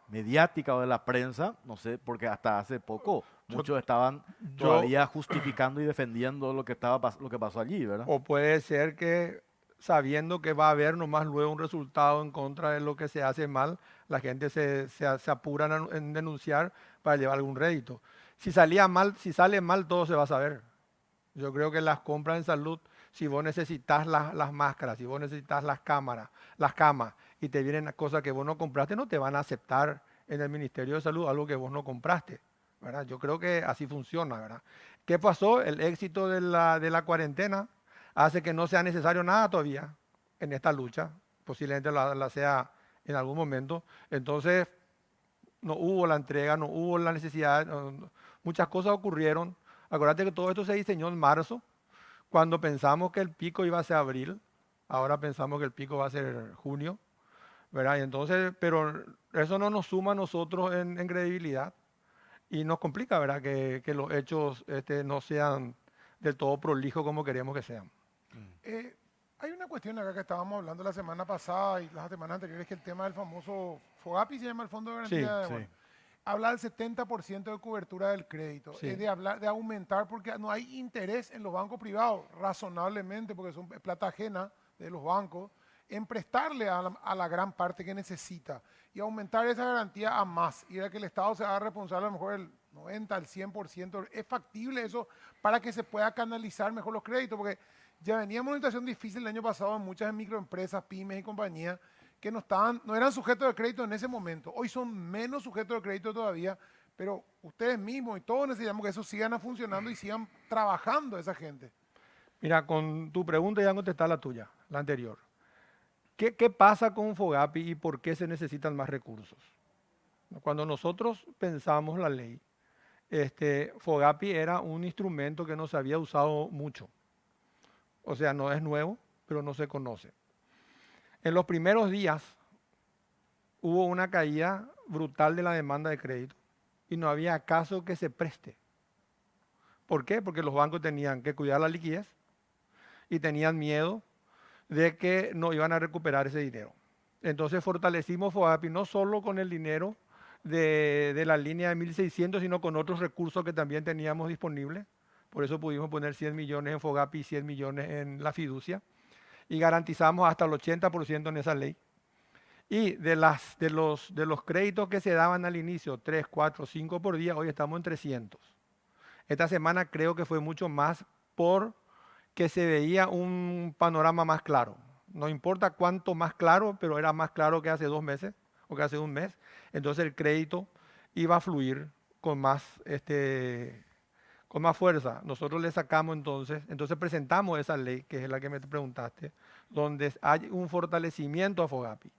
mediática o de la prensa, no sé, porque hasta hace poco Yo- muchos estaban yo- todavía justificando y defendiendo lo que lo que pasó allí, ¿verdad? O puede ser que sabiendo que va a haber nomás luego un resultado en contra de lo que se hace mal, la gente se apura en denunciar para llevar algún rédito. Si salía mal, si sale mal, todo se va a saber. Yo creo que las compras en salud, si vos necesitas las máscaras, si vos necesitas las cámaras, las camas, y te vienen cosas que vos no compraste, no te van a aceptar en el Ministerio de Salud algo que vos no compraste, ¿verdad? Yo creo que así funciona, ¿verdad? ¿Qué pasó? El éxito de la cuarentena hace que no sea necesario nada todavía en esta lucha, posiblemente la sea en algún momento. Entonces, no hubo la entrega, no hubo la necesidad, muchas cosas ocurrieron. Acuérdate que todo esto se diseñó en marzo, cuando pensamos que el pico iba a ser abril, ahora pensamos que el pico va a ser junio, ¿verdad? Y entonces, pero eso no nos suma a nosotros en credibilidad y nos complica, ¿verdad? Que los hechos no sean del todo prolijos como queremos que sean. Hay una cuestión acá que estábamos hablando la semana pasada y las semanas anteriores, que el tema del famoso FOGAPI se llama el Fondo de Garantía de sí. Bueno, habla del 70% de cobertura del crédito, Sí. es de hablar de aumentar porque no hay interés en los bancos privados, razonablemente, porque es plata ajena de los bancos, en prestarle a la gran parte que necesita y aumentar esa garantía a más, y era que el Estado se haga responsable a lo mejor el 90, el 100%. ¿Es factible eso para que se pueda canalizar mejor los créditos? Porque ya veníamos en una situación difícil el año pasado en muchas microempresas, pymes y compañías que no eran sujetos de crédito en ese momento. Hoy son menos sujetos de crédito todavía, pero ustedes mismos y todos necesitamos que eso sigan funcionando y sigan trabajando esa gente. Mira, con tu pregunta ya contestar la tuya, la anterior. ¿Qué pasa con FOGAPI y por qué se necesitan más recursos? Cuando nosotros pensamos la ley, FOGAPI era un instrumento que no se había usado mucho. O sea, no es nuevo, pero no se conoce. En los primeros días hubo una caída brutal de la demanda de crédito y no había caso que se preste. ¿Por qué? Porque los bancos tenían que cuidar la liquidez y tenían miedo de que no iban a recuperar ese dinero. Entonces fortalecimos FOGAPI no solo con el dinero de la línea de 1.600, sino con otros recursos que también teníamos disponibles. Por eso pudimos poner 100 millones en FOGAPI y 100 millones en la fiducia. Y garantizamos hasta el 80% en esa ley. Y de los créditos que se daban al inicio, 3, 4, 5 por día, hoy estamos en 300. Esta semana creo que fue mucho más porque se veía un panorama más claro. No importa cuánto más claro, pero era más claro que hace 2 meses o que hace un mes. Entonces el crédito iba a fluir con más fuerza. Nosotros le sacamos entonces presentamos esa ley, que es la que me preguntaste, donde hay un fortalecimiento a FOGAPI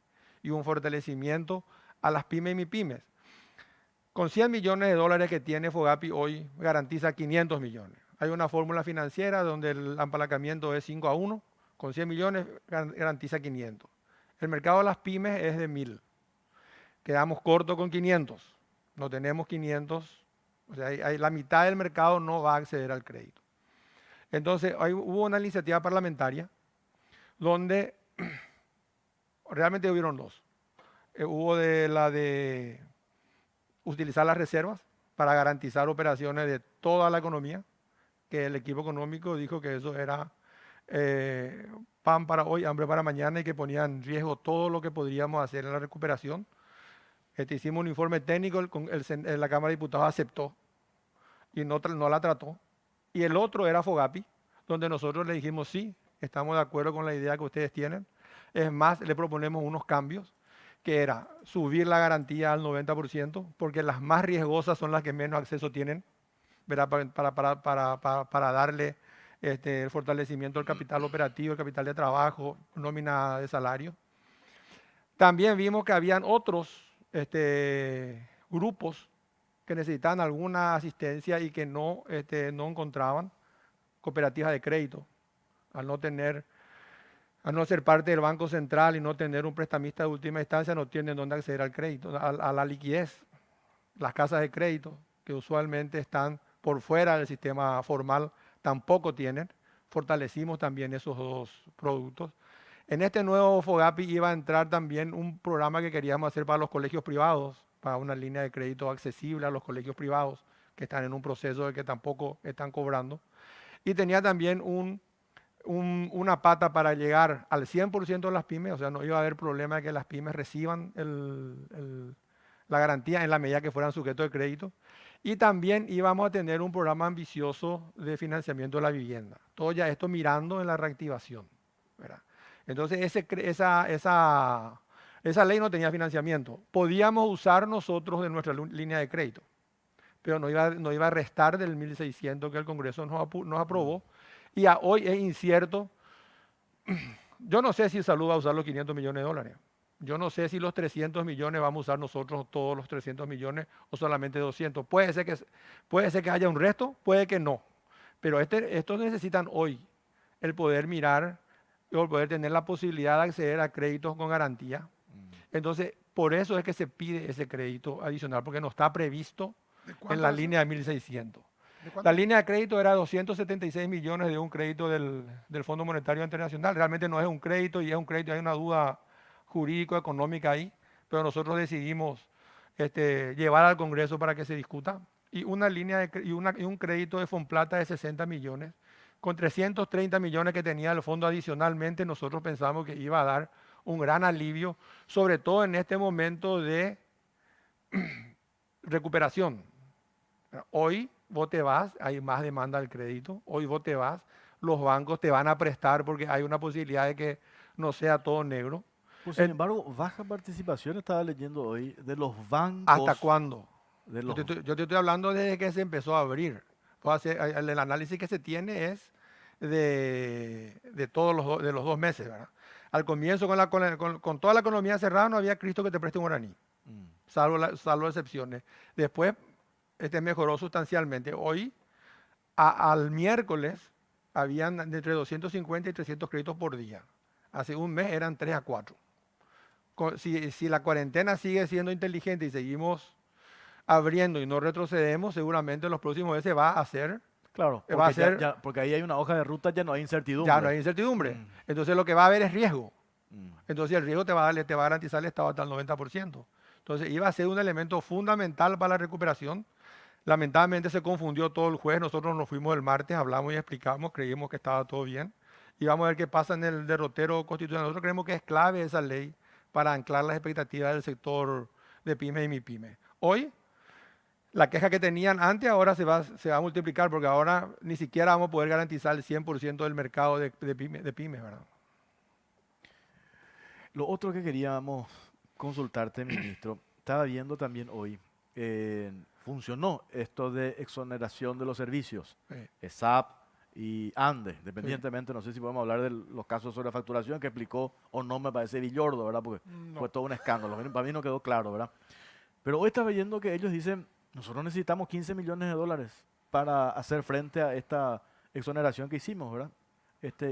y un fortalecimiento a las pymes y MIPYMES. Con 100 millones de dólares que tiene FOGAPI hoy, garantiza 500 millones. Hay una fórmula financiera donde el apalancamiento es 5-1, con 100 millones garantiza 500. El mercado de las pymes es de 1.000. Quedamos cortos con 500. No tenemos 500. O sea, la mitad del mercado no va a acceder al crédito. Entonces, hubo una iniciativa parlamentaria donde realmente hubieron dos. Hubo la de utilizar las reservas para garantizar operaciones de toda la economía, que el equipo económico dijo que eso era pan para hoy, hambre para mañana, y que ponía en riesgo todo lo que podríamos hacer en la recuperación. Hicimos un informe técnico, la Cámara de Diputados aceptó y no la trató. Y el otro era FOGAPI, donde nosotros le dijimos sí, estamos de acuerdo con la idea que ustedes tienen. Es más, le proponemos unos cambios, que era subir la garantía al 90%, porque las más riesgosas son las que menos acceso tienen, ¿verdad? Para darle el fortalecimiento del capital operativo, el capital de trabajo, nómina de salario. También vimos que habían otros grupos que necesitaban alguna asistencia y que no encontraban cooperativas de crédito, al no ser parte del Banco Central y no tener un prestamista de última instancia, no tienen dónde acceder al crédito, a la liquidez. Las casas de crédito, que usualmente están por fuera del sistema formal, tampoco tienen. Fortalecimos también esos dos productos. En este nuevo FOGAPI iba a entrar también un programa que queríamos hacer para los colegios privados, para una línea de crédito accesible a los colegios privados, que están en un proceso de que tampoco están cobrando. Y tenía también una pata para llegar al 100% de las pymes, o sea, no iba a haber problema de que las pymes reciban la garantía en la medida que fueran sujetos de crédito. Y también íbamos a tener un programa ambicioso de financiamiento de la vivienda. Todo ya esto mirando en la reactivación, ¿verdad? Entonces, esa ley no tenía financiamiento. Podíamos usar nosotros de nuestra línea de crédito, pero no iba a restar del 1.600 que el Congreso nos aprobó. Y hoy es incierto. Yo no sé si Salud va a usar los 500 millones de dólares. Yo no sé si los 300 millones vamos a usar nosotros todos los 300 millones o solamente 200. Puede ser que haya un resto, puede que no. Pero estos necesitan hoy el poder mirar y el poder tener la posibilidad de acceder a créditos con garantía. Entonces, por eso es que se pide ese crédito adicional, porque no está previsto en la línea de 1.600. La línea de crédito era 276 millones de un crédito del Fondo Monetario Internacional. Realmente no es un crédito y es un crédito, hay una duda jurídico-económica ahí, pero nosotros decidimos llevar al Congreso para que se discuta. Y un crédito de Fonplata de 60 millones, con 330 millones que tenía el fondo adicionalmente, nosotros pensamos que iba a dar un gran alivio, sobre todo en este momento de recuperación. Hoy vos te vas, hay más demanda del crédito, hoy vos te vas, los bancos te van a prestar porque hay una posibilidad de que no sea todo negro. Pues, sin embargo, baja participación estaba leyendo hoy de los bancos. ¿Hasta cuándo? De Yo los... te estoy hablando desde que se empezó a abrir. El análisis que se tiene es de los 2 meses, ¿verdad? Al comienzo, con toda la economía cerrada, no había Cristo que te preste un guaraní, salvo excepciones. Después mejoró sustancialmente. Hoy, al miércoles, habían entre 250 y 300 créditos por día. Hace un mes eran 3 a 4. Si la cuarentena sigue siendo inteligente y seguimos abriendo y no retrocedemos, seguramente en los próximos meses va a ser. Claro, porque, porque ahí hay una hoja de ruta, ya no hay incertidumbre. Ya no hay incertidumbre. Entonces lo que va a haber es riesgo. Entonces el riesgo te va a garantizar el Estado hasta el 90%. Entonces iba a ser un elemento fundamental para la recuperación. Lamentablemente se confundió todo el jueves. Nosotros nos fuimos el martes, hablamos y explicamos, creímos que estaba todo bien. Y vamos a ver qué pasa en el derrotero constitucional. Nosotros creemos que es clave esa ley para anclar las expectativas del sector de pymes y MIPYME. Hoy, la queja que tenían antes ahora se va a multiplicar porque ahora ni siquiera vamos a poder garantizar el 100% del mercado de pymes, ¿verdad? Lo otro que queríamos consultarte, ministro, estaba viendo también hoy, funcionó esto de exoneración de los servicios, ESAP y ANDE, independientemente, no sé si podemos hablar de los casos sobre facturación que explicó o no, me parece Villordo, ¿verdad? Porque fue todo un escándalo, para mí no quedó claro, ¿verdad? Pero hoy estaba viendo que ellos dicen, nosotros necesitamos 15 millones de dólares para hacer frente a esta exoneración que hicimos, ¿verdad?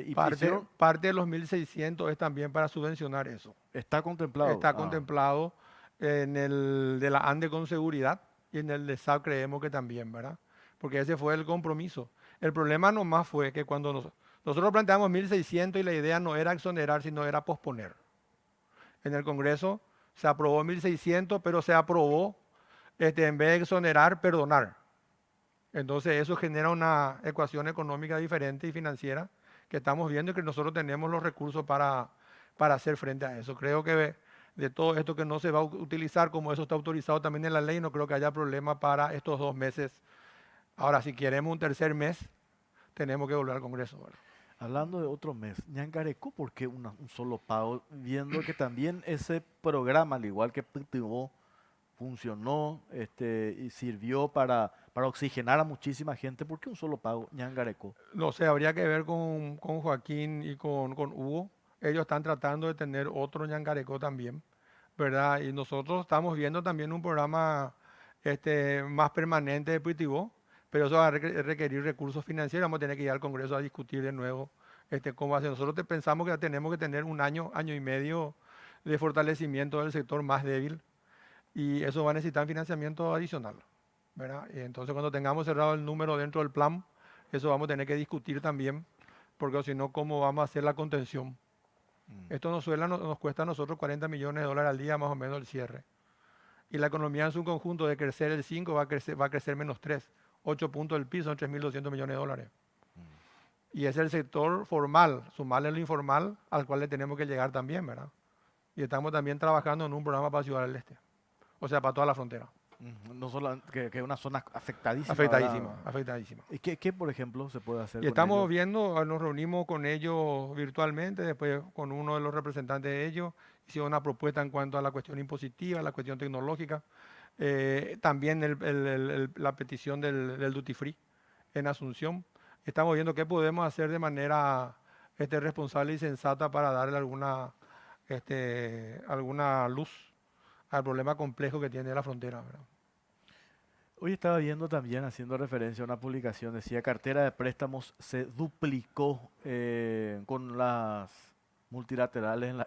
Y parte de los 1.600 es también para subvencionar eso. Está contemplado. Está contemplado en el de la ANDE con seguridad y en el de SAP creemos que también, ¿verdad? Porque ese fue el compromiso. El problema nomás fue que cuando nosotros planteamos 1.600 y la idea no era exonerar, sino era posponer. En el Congreso se aprobó 1.600, pero se aprobó, en vez de exonerar, perdonar. Entonces eso genera una ecuación económica diferente y financiera que estamos viendo y que nosotros tenemos los recursos para hacer frente a eso. Creo que de todo esto que no se va a utilizar, como eso está autorizado también en la ley, no creo que haya problema para estos 2 meses. Ahora, si queremos un tercer mes, tenemos que volver al Congreso, ¿verdad? Hablando de otro mes, Ñangarecó, ¿por qué un solo pago? Viendo que también ese programa, al igual que PTO, funcionó y sirvió para oxigenar a muchísima gente. ¿Por qué un solo pago, Ñangarecó? No sé, habría que ver con Joaquín y con Hugo. Ellos están tratando de tener otro Ñangarecó también, ¿verdad? Y nosotros estamos viendo también un programa más permanente de Pitibó, pero eso va a requerir recursos financieros. Vamos a tener que ir al Congreso a discutir de nuevo cómo hacer. Nosotros pensamos que tenemos que tener un año y medio de fortalecimiento del sector más débil y eso va a necesitar financiamiento adicional, ¿verdad? Y entonces cuando tengamos cerrado el número dentro del plan, eso vamos a tener que discutir también, porque si no, ¿cómo vamos a hacer la contención? Esto nos cuesta a nosotros 40 millones de dólares al día más o menos el cierre. Y la economía en su conjunto de crecer el 5 va a crecer menos 3. 8 puntos del PIB son 3.200 millones de dólares. Y es el sector formal, sumarle lo informal al cual le tenemos que llegar también, ¿verdad? Y estamos también trabajando en un programa para Ciudad del Este, o sea, para toda la frontera. No solo que es una zona afectadísima. Afectadísima, ¿verdad? afectadísima. ¿Y qué, por ejemplo, se puede hacer Y con estamos ellos? viendo, nos reunimos con ellos virtualmente, después con uno de los representantes de ellos, hicieron una propuesta en cuanto a la cuestión impositiva, la cuestión tecnológica, también la petición del duty free en Asunción. Estamos viendo qué podemos hacer de manera responsable y sensata para darle alguna luz al problema complejo que tiene la frontera, ¿verdad? Hoy estaba viendo también, haciendo referencia a una publicación, decía cartera de préstamos se duplicó con las multilaterales en la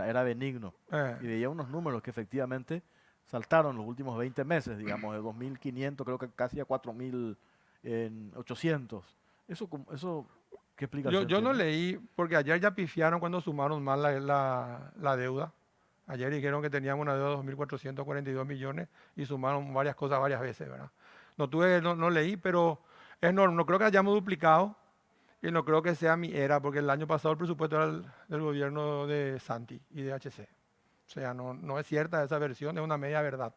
era Benigno. Y veía unos números que efectivamente saltaron los últimos 20 meses, digamos, de 2.500, creo que casi a 4.800. Eso, ¿qué explicación Yo no tiene? leí, porque ayer ya pifiaron cuando sumaron mal la deuda. Ayer dijeron que teníamos una deuda de 2.442 millones y sumaron varias cosas varias veces, ¿verdad? No leí, pero no creo que hayamos duplicado y no creo que sea mi era, porque el año pasado el presupuesto era del gobierno de Santi y de HC. O sea, no es cierta esa versión, es una media verdad.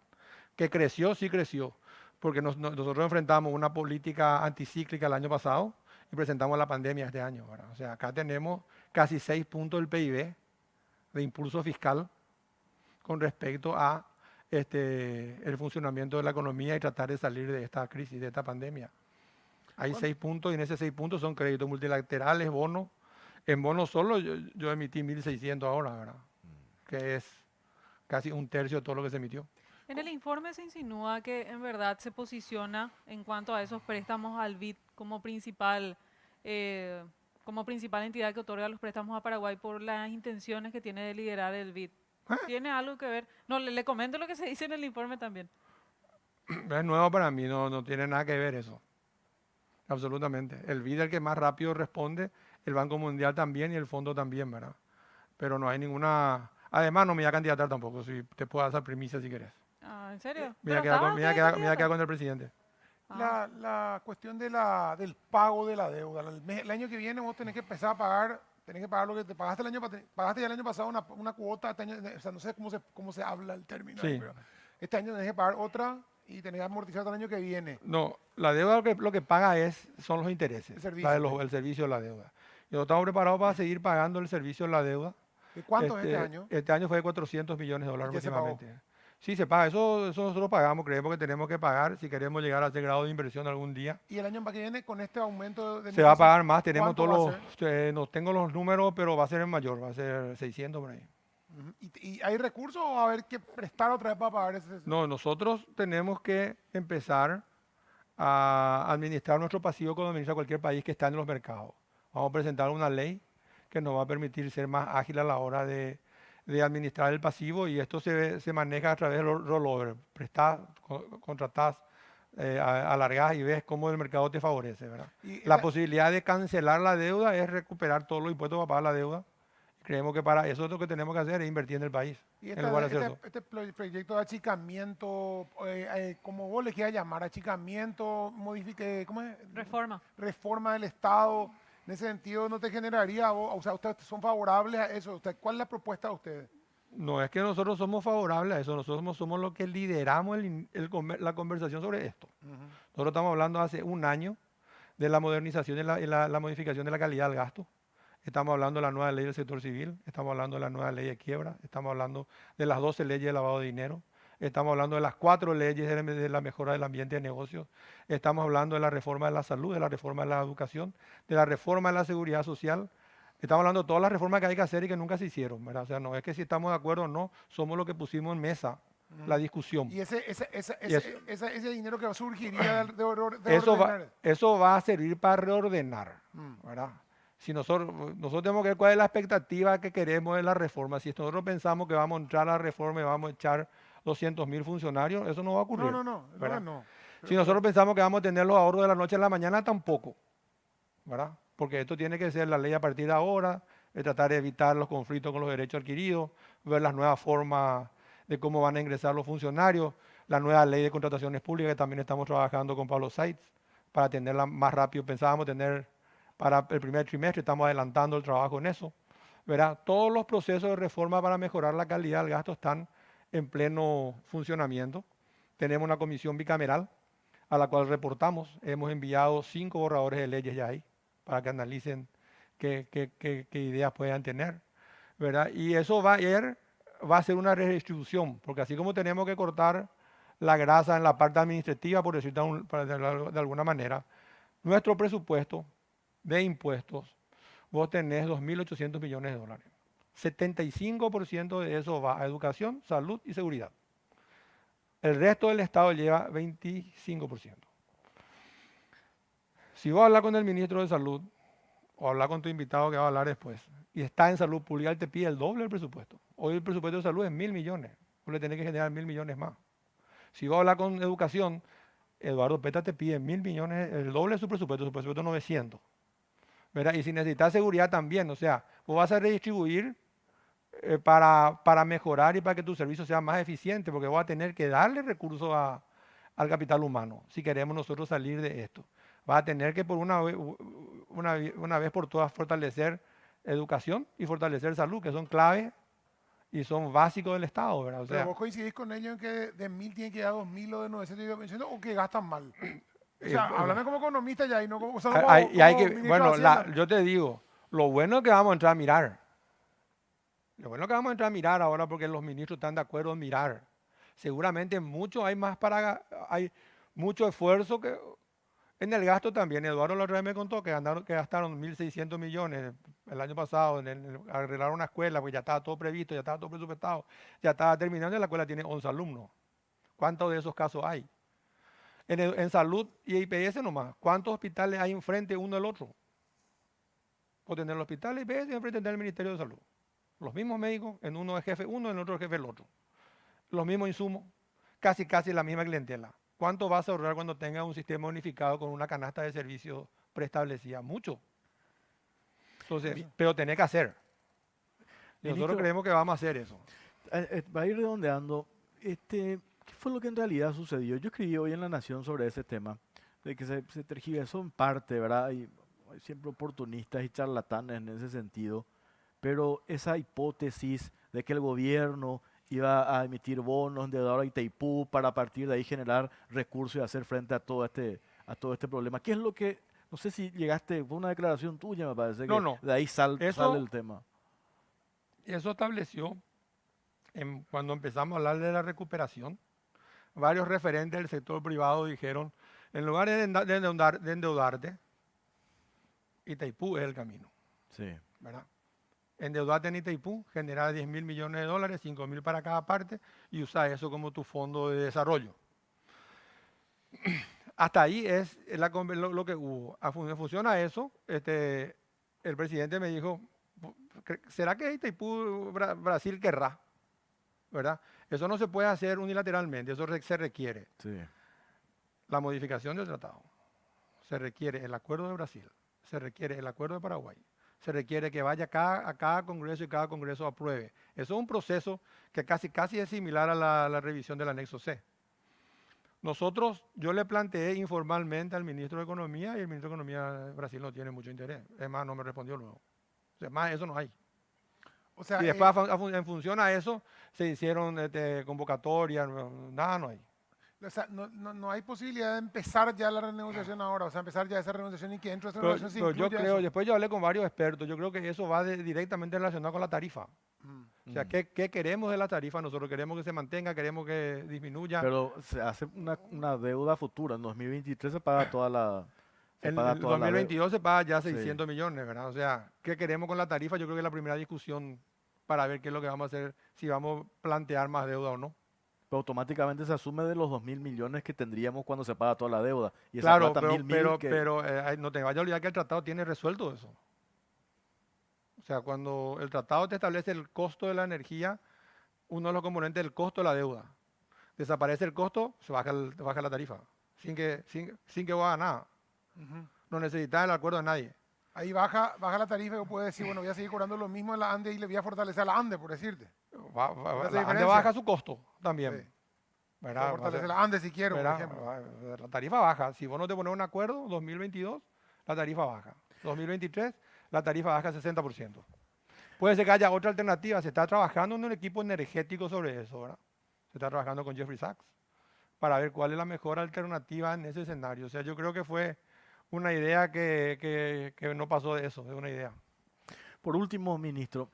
Que creció, sí creció, porque nosotros enfrentamos una política anticíclica el año pasado y presentamos la pandemia este año, ¿verdad? O sea, acá tenemos casi 6 puntos del PIB de impulso fiscal con respecto a el funcionamiento de la economía y tratar de salir de esta crisis, de esta pandemia. Hay 6 puntos y en esos 6 puntos son créditos multilaterales, bonos. En bonos solo yo emití 1.600 ahora, ¿verdad? Que es casi un tercio de todo lo que se emitió. En el informe se insinúa que en verdad se posiciona en cuanto a esos préstamos al BID como principal entidad que otorga los préstamos a Paraguay por las intenciones que tiene de liderar el BID. ¿Tiene algo que ver? No, le comento lo que se dice en el informe también. Es nuevo para mí, no tiene nada que ver eso. Absolutamente. El BID es el que más rápido responde, el Banco Mundial también y el Fondo también, ¿verdad? Pero no hay ninguna... Además, no me voy a candidatar tampoco, si te puedo dar primicia si querés. Ah, ¿en serio? Me voy a quedar con el presidente. La cuestión del pago de la deuda. El año que viene vos tenés que empezar a pagar, tenés que pagar lo que te pagaste pagaste ya el año pasado una cuota, este año, o sea, no sé cómo se habla el término, Sí. pero este año tenés que pagar otra y tenés que amortizar hasta el año que viene. No, la deuda lo que paga son los intereses, El servicio. el servicio de la deuda. Y nosotros estamos preparados para seguir pagando el servicio de la deuda. ¿De cuánto es este año? Este año fue de 400 millones de dólares ¿Y ya se pagó? aproximadamente. Sí, se paga. Eso nosotros pagamos. Creemos que tenemos que pagar si queremos llegar a ese grado de inversión algún día. ¿Y el año que viene con este aumento de Se va a pagar más. Tenemos ¿cuánto va a no tengo los números, pero va a ser el mayor. Va a ser 600 por ahí. Ujú. ¿Y hay recursos o va a haber que prestar otra vez para pagar ese? No, nosotros tenemos que empezar a administrar nuestro pasivo como administra cualquier país que está en los mercados. Vamos a presentar una ley que nos va a permitir ser más ágil a la hora de administrar el pasivo y esto se maneja a través del rollover. Prestás, contratás, alargás y ves cómo el mercado te favorece, ¿verdad? La posibilidad de cancelar la deuda es recuperar todos los impuestos para pagar la deuda. Creemos que para eso lo que tenemos que hacer es invertir en el país. Y en lugar de hacer eso. este proyecto de achicamiento, como vos le quieras llamar, achicamiento, ¿cómo es? Reforma del Estado, en ese sentido no te generaría, o sea, ustedes son favorables a eso. ¿Cuál es la propuesta de ustedes? No es que nosotros somos favorables a eso, nosotros somos los que lideramos la conversación sobre esto. Nosotros estamos hablando hace un año de la modernización y la modificación de la calidad del gasto. Estamos hablando de la nueva ley del sector civil, estamos hablando de la nueva ley de quiebra, estamos hablando de las 12 leyes de lavado de dinero, estamos hablando de las 4 leyes de la mejora del ambiente de negocios, estamos hablando de la reforma de la salud, de la reforma de la educación, de la reforma de la seguridad social. Estamos hablando de todas las reformas que hay que hacer y que nunca se hicieron, ¿verdad? O sea, no es que si estamos de acuerdo o no, somos los que pusimos en mesa la discusión. Y ese dinero que surgiría de Eso ordenar. eso va a servir para reordenar, Mm. ¿verdad? Si nosotros tenemos que ver cuál es la expectativa que queremos de la reforma. Si nosotros pensamos que vamos a entrar a la reforma y vamos a echar 200.000 funcionarios, eso no va a ocurrir. No, ¿verdad? no. Si nosotros pensamos que vamos a tener los ahorros de la noche a la mañana, tampoco, ¿verdad? Porque esto tiene que ser la ley a partir de ahora, de tratar de evitar los conflictos con los derechos adquiridos, ver las nuevas formas de cómo van a ingresar los funcionarios, la nueva ley de contrataciones públicas que también estamos trabajando con Pablo Seitz para tenerla más rápido. Pensábamos tener para el primer trimestre, estamos adelantando el trabajo en eso, ¿verdad? Todos los procesos de reforma para mejorar la calidad del gasto están en pleno funcionamiento. Tenemos una comisión bicameral a la cual reportamos. Hemos enviado 5 borradores de leyes ya ahí para que analicen qué ideas puedan tener, ¿verdad? Y eso va a ser una redistribución, porque así como tenemos que cortar la grasa en la parte administrativa, por decirlo de alguna manera, nuestro presupuesto de impuestos, vos tenés 2.800 millones de dólares. 75% de eso va a educación, salud y seguridad. El resto del Estado lleva 25%. Si vos hablas con el ministro de Salud o hablas con tu invitado que va a hablar después y está en salud pública, él te pide el doble del presupuesto. Hoy el presupuesto de salud es 1.000 millones. Vos le tenés que generar 1.000 millones más. Si vos hablas con educación, Eduardo Peta te pide 1.000 millones, el doble de su presupuesto 900. ¿Verdad? Y si necesitas seguridad también, o sea, vos vas a redistribuir para mejorar y para que tu servicio sea más eficiente, porque vas a tener que darle recursos al capital humano si queremos nosotros salir de esto. Vas a tener que por una vez por todas fortalecer educación y fortalecer salud, que son claves y son básicos del Estado, ¿verdad? O sea, Pero vos coincidís con ellos en que de 1.000 tienen que dar 2.000 o de 900 o que gastan mal. O sea, háblame como economista ya y no como, solo como, y hay como que, ministro bueno, de Hacienda. yo te digo, lo bueno es que vamos a entrar a mirar. Lo bueno es que vamos a entrar a mirar ahora porque los ministros están de acuerdo en mirar. Seguramente hay mucho esfuerzo que en el gasto también. Eduardo la otra vez me contó que gastaron 1.600 millones el año pasado en arreglar una escuela, porque ya estaba todo previsto, ya estaba todo presupuestado, ya estaba terminando y la escuela tiene 11 alumnos. ¿Cuántos de esos casos hay? En salud y IPS nomás, ¿cuántos hospitales hay enfrente uno del otro? O tener el hospital IPS y enfrente tener el Ministerio de Salud. Los mismos médicos, en uno es jefe uno, en el otro es jefe el otro. Los mismos insumos, casi la misma clientela. ¿Cuánto vas a ahorrar cuando tengas un sistema unificado con una canasta de servicios preestablecida? Mucho. Entonces, pero tenés que hacer. Y nosotros creemos que vamos a hacer eso. Va a ir redondeando. ¿Qué fue lo que en realidad sucedió? Yo escribí hoy en La Nación sobre ese tema, de que se tergiversó en parte, ¿verdad? Hay siempre oportunistas y charlatanes en ese sentido, pero esa hipótesis de que el gobierno iba a emitir bonos de dólar a Itaipú para a partir de ahí generar recursos y hacer frente a todo este problema. ¿Qué es lo que, no sé si llegaste, fue una declaración tuya, me parece, que de ahí sale el tema? Eso estableció, cuando empezamos a hablar de la recuperación, varios referentes del sector privado dijeron, en lugar de endeudarte, Itaipú es el camino. Sí. ¿Verdad? Endeudarte en Itaipú, generar 10.000 millones de dólares, 5.000 para cada parte y usar eso como tu fondo de desarrollo. Hasta ahí es lo que hubo. En función a eso, el presidente me dijo, ¿será que Itaipú Brasil querrá? ¿Verdad? Eso no se puede hacer unilateralmente, eso se requiere. Sí. La modificación del tratado. Se requiere el acuerdo de Brasil, se requiere el acuerdo de Paraguay. Se requiere que vaya a cada congreso y cada congreso apruebe. Eso es un proceso que casi es similar a la revisión del anexo C. Yo le planteé informalmente al ministro de Economía y el ministro de Economía de Brasil no tiene mucho interés. Es más, no me respondió luego. O sea, más eso no hay. O sea, y después, en función a eso, se hicieron convocatorias, nada no hay. O sea, no hay posibilidad de empezar ya la renegociación ahora, o sea, empezar ya esa renegociación y que dentro de esa renegociación se incluya yo creo, eso. después yo hablé con varios expertos, yo creo que eso va directamente relacionado con la tarifa. O sea, ¿qué queremos de la tarifa? Nosotros queremos que se mantenga, queremos que disminuya. Pero se hace una deuda futura, en 2023 se paga toda la... En 2022 se paga ya 600 millones, ¿verdad? O sea, ¿qué queremos con la tarifa? Yo creo que es la primera discusión para ver qué es lo que vamos a hacer, si vamos a plantear más deuda o no. Pero automáticamente se asume de los 2.000 millones que tendríamos cuando se paga toda la deuda. Y esa Claro, plata, no te vayas a olvidar que el tratado tiene resuelto eso. O sea, cuando el tratado te establece el costo de la energía, uno de los componentes del costo de la deuda. Desaparece el costo, se baja la tarifa, sin que vos hagas nada. Ujú. No necesitas el acuerdo de nadie. Ahí baja la tarifa y vos puedes decir, bueno, voy a seguir cobrando lo mismo en la ANDE y le voy a fortalecer a la ANDE, por decirte. Va- ¿Ves va- la la ANDE diferencia? baja su costo también. Sí. Voy a ¿Verdad? fortalecer la ANDE si quiero, por ¿verdad? ejemplo. La tarifa baja. Si vos no te pones un acuerdo, 2022, la tarifa baja. 2023, la tarifa baja 60%. Puede ser que haya otra alternativa. Se está trabajando en un equipo energético sobre eso, ¿verdad? Se está trabajando con Jeffrey Sachs para ver cuál es la mejor alternativa en ese escenario. O sea, yo creo que fue una idea que no pasó de eso, es una idea. Por último, ministro,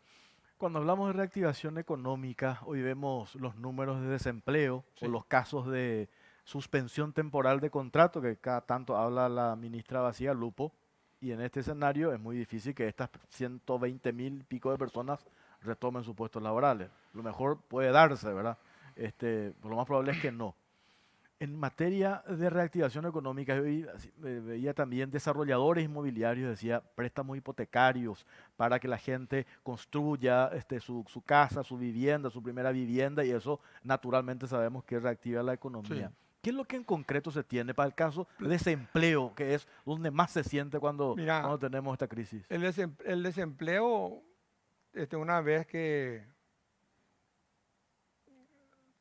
cuando hablamos de reactivación económica, hoy vemos los números de desempleo Sí. o los casos de suspensión temporal de contrato, que cada tanto habla la ministra Bacía Lupo, y en este escenario es muy difícil que estas 120.000 y pico de personas retomen sus puestos laborales. Lo mejor puede darse, ¿verdad? Lo más probable es que no. En materia de reactivación económica, yo veía también desarrolladores inmobiliarios, decía préstamos hipotecarios para que la gente construya su casa, su vivienda, su primera vivienda, y eso naturalmente sabemos que reactiva la economía. Sí. ¿Qué es lo que en concreto se tiene para el caso de desempleo, que es donde más se siente cuando Mira, tenemos esta crisis? el desempleo, una vez que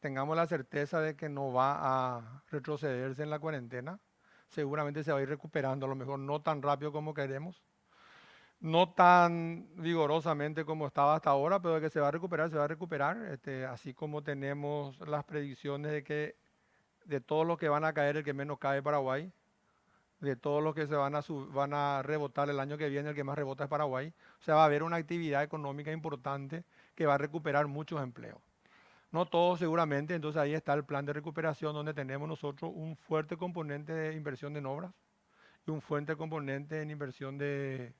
tengamos la certeza de que no va a retrocederse en la cuarentena, seguramente se va a ir recuperando, a lo mejor no tan rápido como queremos, no tan vigorosamente como estaba hasta ahora, pero de que se va a recuperar, se va a recuperar, así como tenemos las predicciones de que de todos los que van a caer, el que menos cae es Paraguay, de todos los que van a rebotar el año que viene, el que más rebota es Paraguay. O sea, va a haber una actividad económica importante que va a recuperar muchos empleos. No todos seguramente, entonces ahí está el plan de recuperación donde tenemos nosotros un fuerte componente de inversión en obras y un fuerte componente en inversión de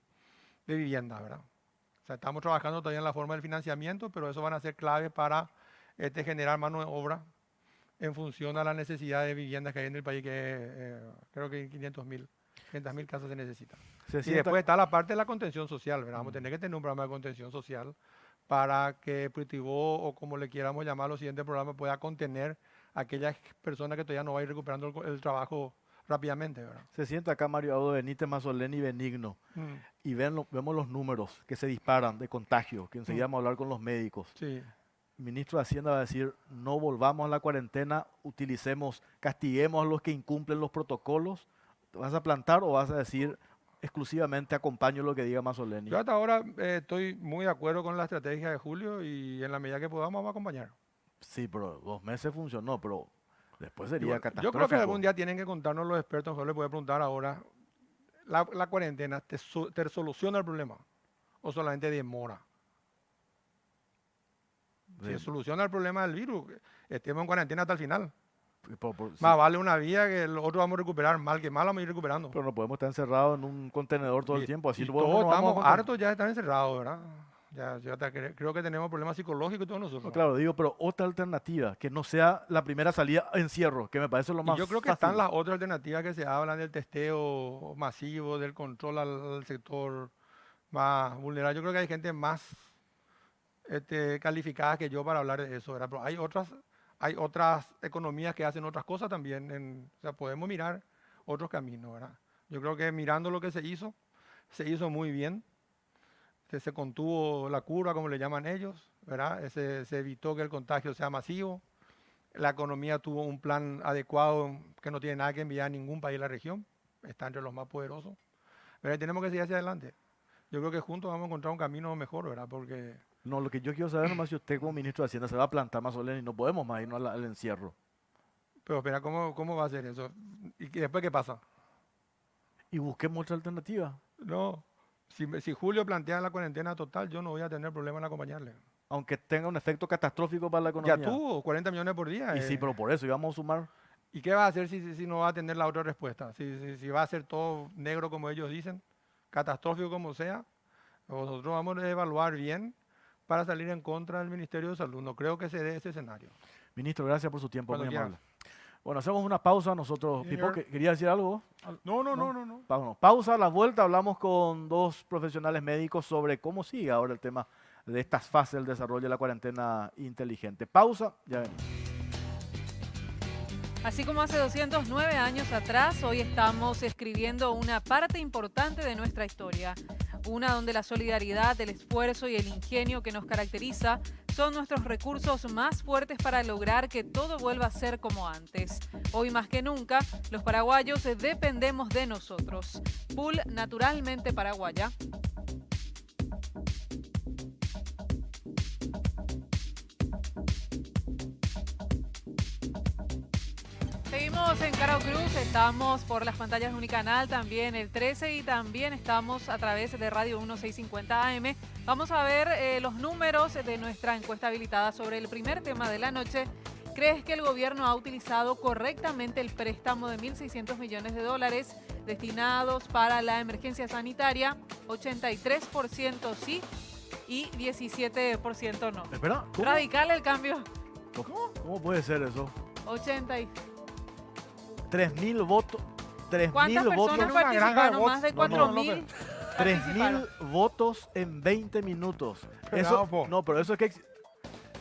vivienda, ¿verdad? O sea, estamos trabajando todavía en la forma del financiamiento, pero eso van a ser claves para generar mano de obra en función a la necesidad de viviendas que hay en el país, que creo que 500.000 casas se necesitan. Se Y sienta- después está la parte de la contención social, ¿verdad? Vamos a tener que tener un programa de contención social para que Pritivó, o como le quieramos llamar, los siguientes programas, pueda contener a aquellas personas que todavía no van a ir recuperando el trabajo rápidamente, ¿verdad? Se sienta acá Mario Audo Benítez, Mazzoleni y Benigno, Mm, y vemos los números que se disparan de contagio, que enseguida vamos a hablar con los médicos. sí. El ministro de Hacienda va a decir, no volvamos a la cuarentena, castiguemos a los que incumplen los protocolos. ¿Te vas a plantar o vas a decir exclusivamente acompaño lo que diga Mazzoleni? Yo hasta ahora estoy muy de acuerdo con la estrategia de Julio y en la medida que podamos vamos a acompañar. Sí, pero 2 meses funcionó, pero después Y sería bueno, catastrófico. yo creo que algún día tienen que contarnos los expertos, yo les voy a preguntar ahora, ¿la cuarentena te soluciona el problema o solamente demora? Si soluciona el problema del virus, estemos en cuarentena hasta el final. Sí, Más vale una vía que el otro vamos a recuperar, mal que mal vamos a ir recuperando. pero no podemos estar encerrados en un contenedor todo el tiempo, así Y luego todos no vamos a estamos contagiar. hartos ya de estar encerrados, ¿verdad? Creo que tenemos problemas psicológicos todos nosotros. No, claro, digo, pero otra alternativa, que no sea la primera salida encierro, que me parece lo Y más yo creo que fácil. están las otras alternativas que se hablan del testeo masivo, del control al sector más vulnerable. Yo creo que hay gente más calificada que yo para hablar de eso, ¿verdad? Pero hay otras economías que hacen otras cosas también. O sea, podemos mirar otros caminos, ¿verdad? Yo creo que mirando lo que se hizo muy bien. Se contuvo la curva, como le llaman ellos, ¿verdad? Se evitó que el contagio sea masivo. La economía tuvo un plan adecuado que no tiene nada que enviar a ningún país de la región. Está entre los más poderosos. Pero tenemos que seguir hacia adelante. Yo creo que juntos vamos a encontrar un camino mejor, ¿verdad? Porque No, lo que yo quiero saber nomás si usted como ministro de Hacienda se va a plantar Mazzoleni, no podemos más irnos al encierro. pero espera, ¿cómo va a ser eso? ¿Y después qué pasa? Y busquemos otra alternativa. No, si Julio plantea la cuarentena total, yo no voy a tener problema en acompañarle. Aunque tenga un efecto catastrófico para la economía. Ya tuvo 40 millones por día. Y sí, pero por eso íbamos a sumar. ¿Y qué va a hacer si no va a tener la otra respuesta? Si va a ser todo negro como ellos dicen, catastrófico como sea, nosotros vamos a evaluar bien para salir en contra del Ministerio de Salud. No creo que se dé ese escenario. Ministro, gracias por su tiempo, Cuando muy quiera. amable. Bueno, hacemos una pausa nosotros. Sí, Pipo, señor. ¿quería decir algo? No. Pausa, a la vuelta hablamos con dos profesionales médicos sobre cómo sigue ahora el tema de estas fases del desarrollo de la cuarentena inteligente. Pausa, ya venimos. Así como hace 209 años atrás, hoy estamos escribiendo una parte importante de nuestra historia. Una donde la solidaridad, el esfuerzo y el ingenio que nos caracteriza son nuestros recursos más fuertes para lograr que todo vuelva a ser como antes. Hoy más que nunca, los paraguayos dependemos de nosotros. Pool naturalmente paraguaya. Seguimos en Caro Cruz, estamos por las pantallas de Unicanal, también el 13 y también estamos a través de Radio 1650 AM. Vamos a ver los números de nuestra encuesta habilitada sobre el primer tema de la noche. ¿Crees que el gobierno ha utilizado correctamente el préstamo de 1.600 millones de dólares destinados para la emergencia sanitaria? 83% sí y 17% no. Espera, ¿cómo? Radical el cambio. ¿Cómo puede ser eso? 80 y... 3.000 votos. 3.000 ¿Cuántas votos. personas Una granja de participaron? Más de votos. No, 4.000 3.000 votos en 20 minutos. Pero, Eso, po. no, pero eso es que...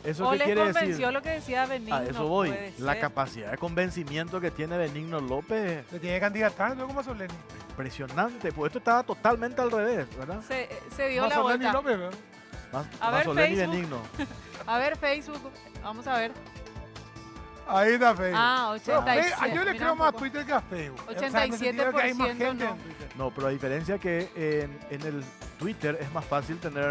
¿Eso ¿O qué les quiere convenció decir? lo que decía Benigno? A eso voy. Puede La ser. capacidad de convencimiento que tiene Benigno López Se tiene que candidatar, ¿no? Como Soleni. impresionante. Pues esto estaba totalmente al revés, ¿verdad? Se dio No, la Soleni vuelta. López, ¿verdad? A ver, Mazzoleni y Facebook. Benigno. A ver, Facebook. Vamos a ver. Ahí está Facebook. Ah, Pero 87. yo le Mira creo un más a poco. Twitter que a Facebook. O sea, en el sentido que hay más 87% gente no. en Twitter. No, pero a diferencia que en el Twitter es más fácil tener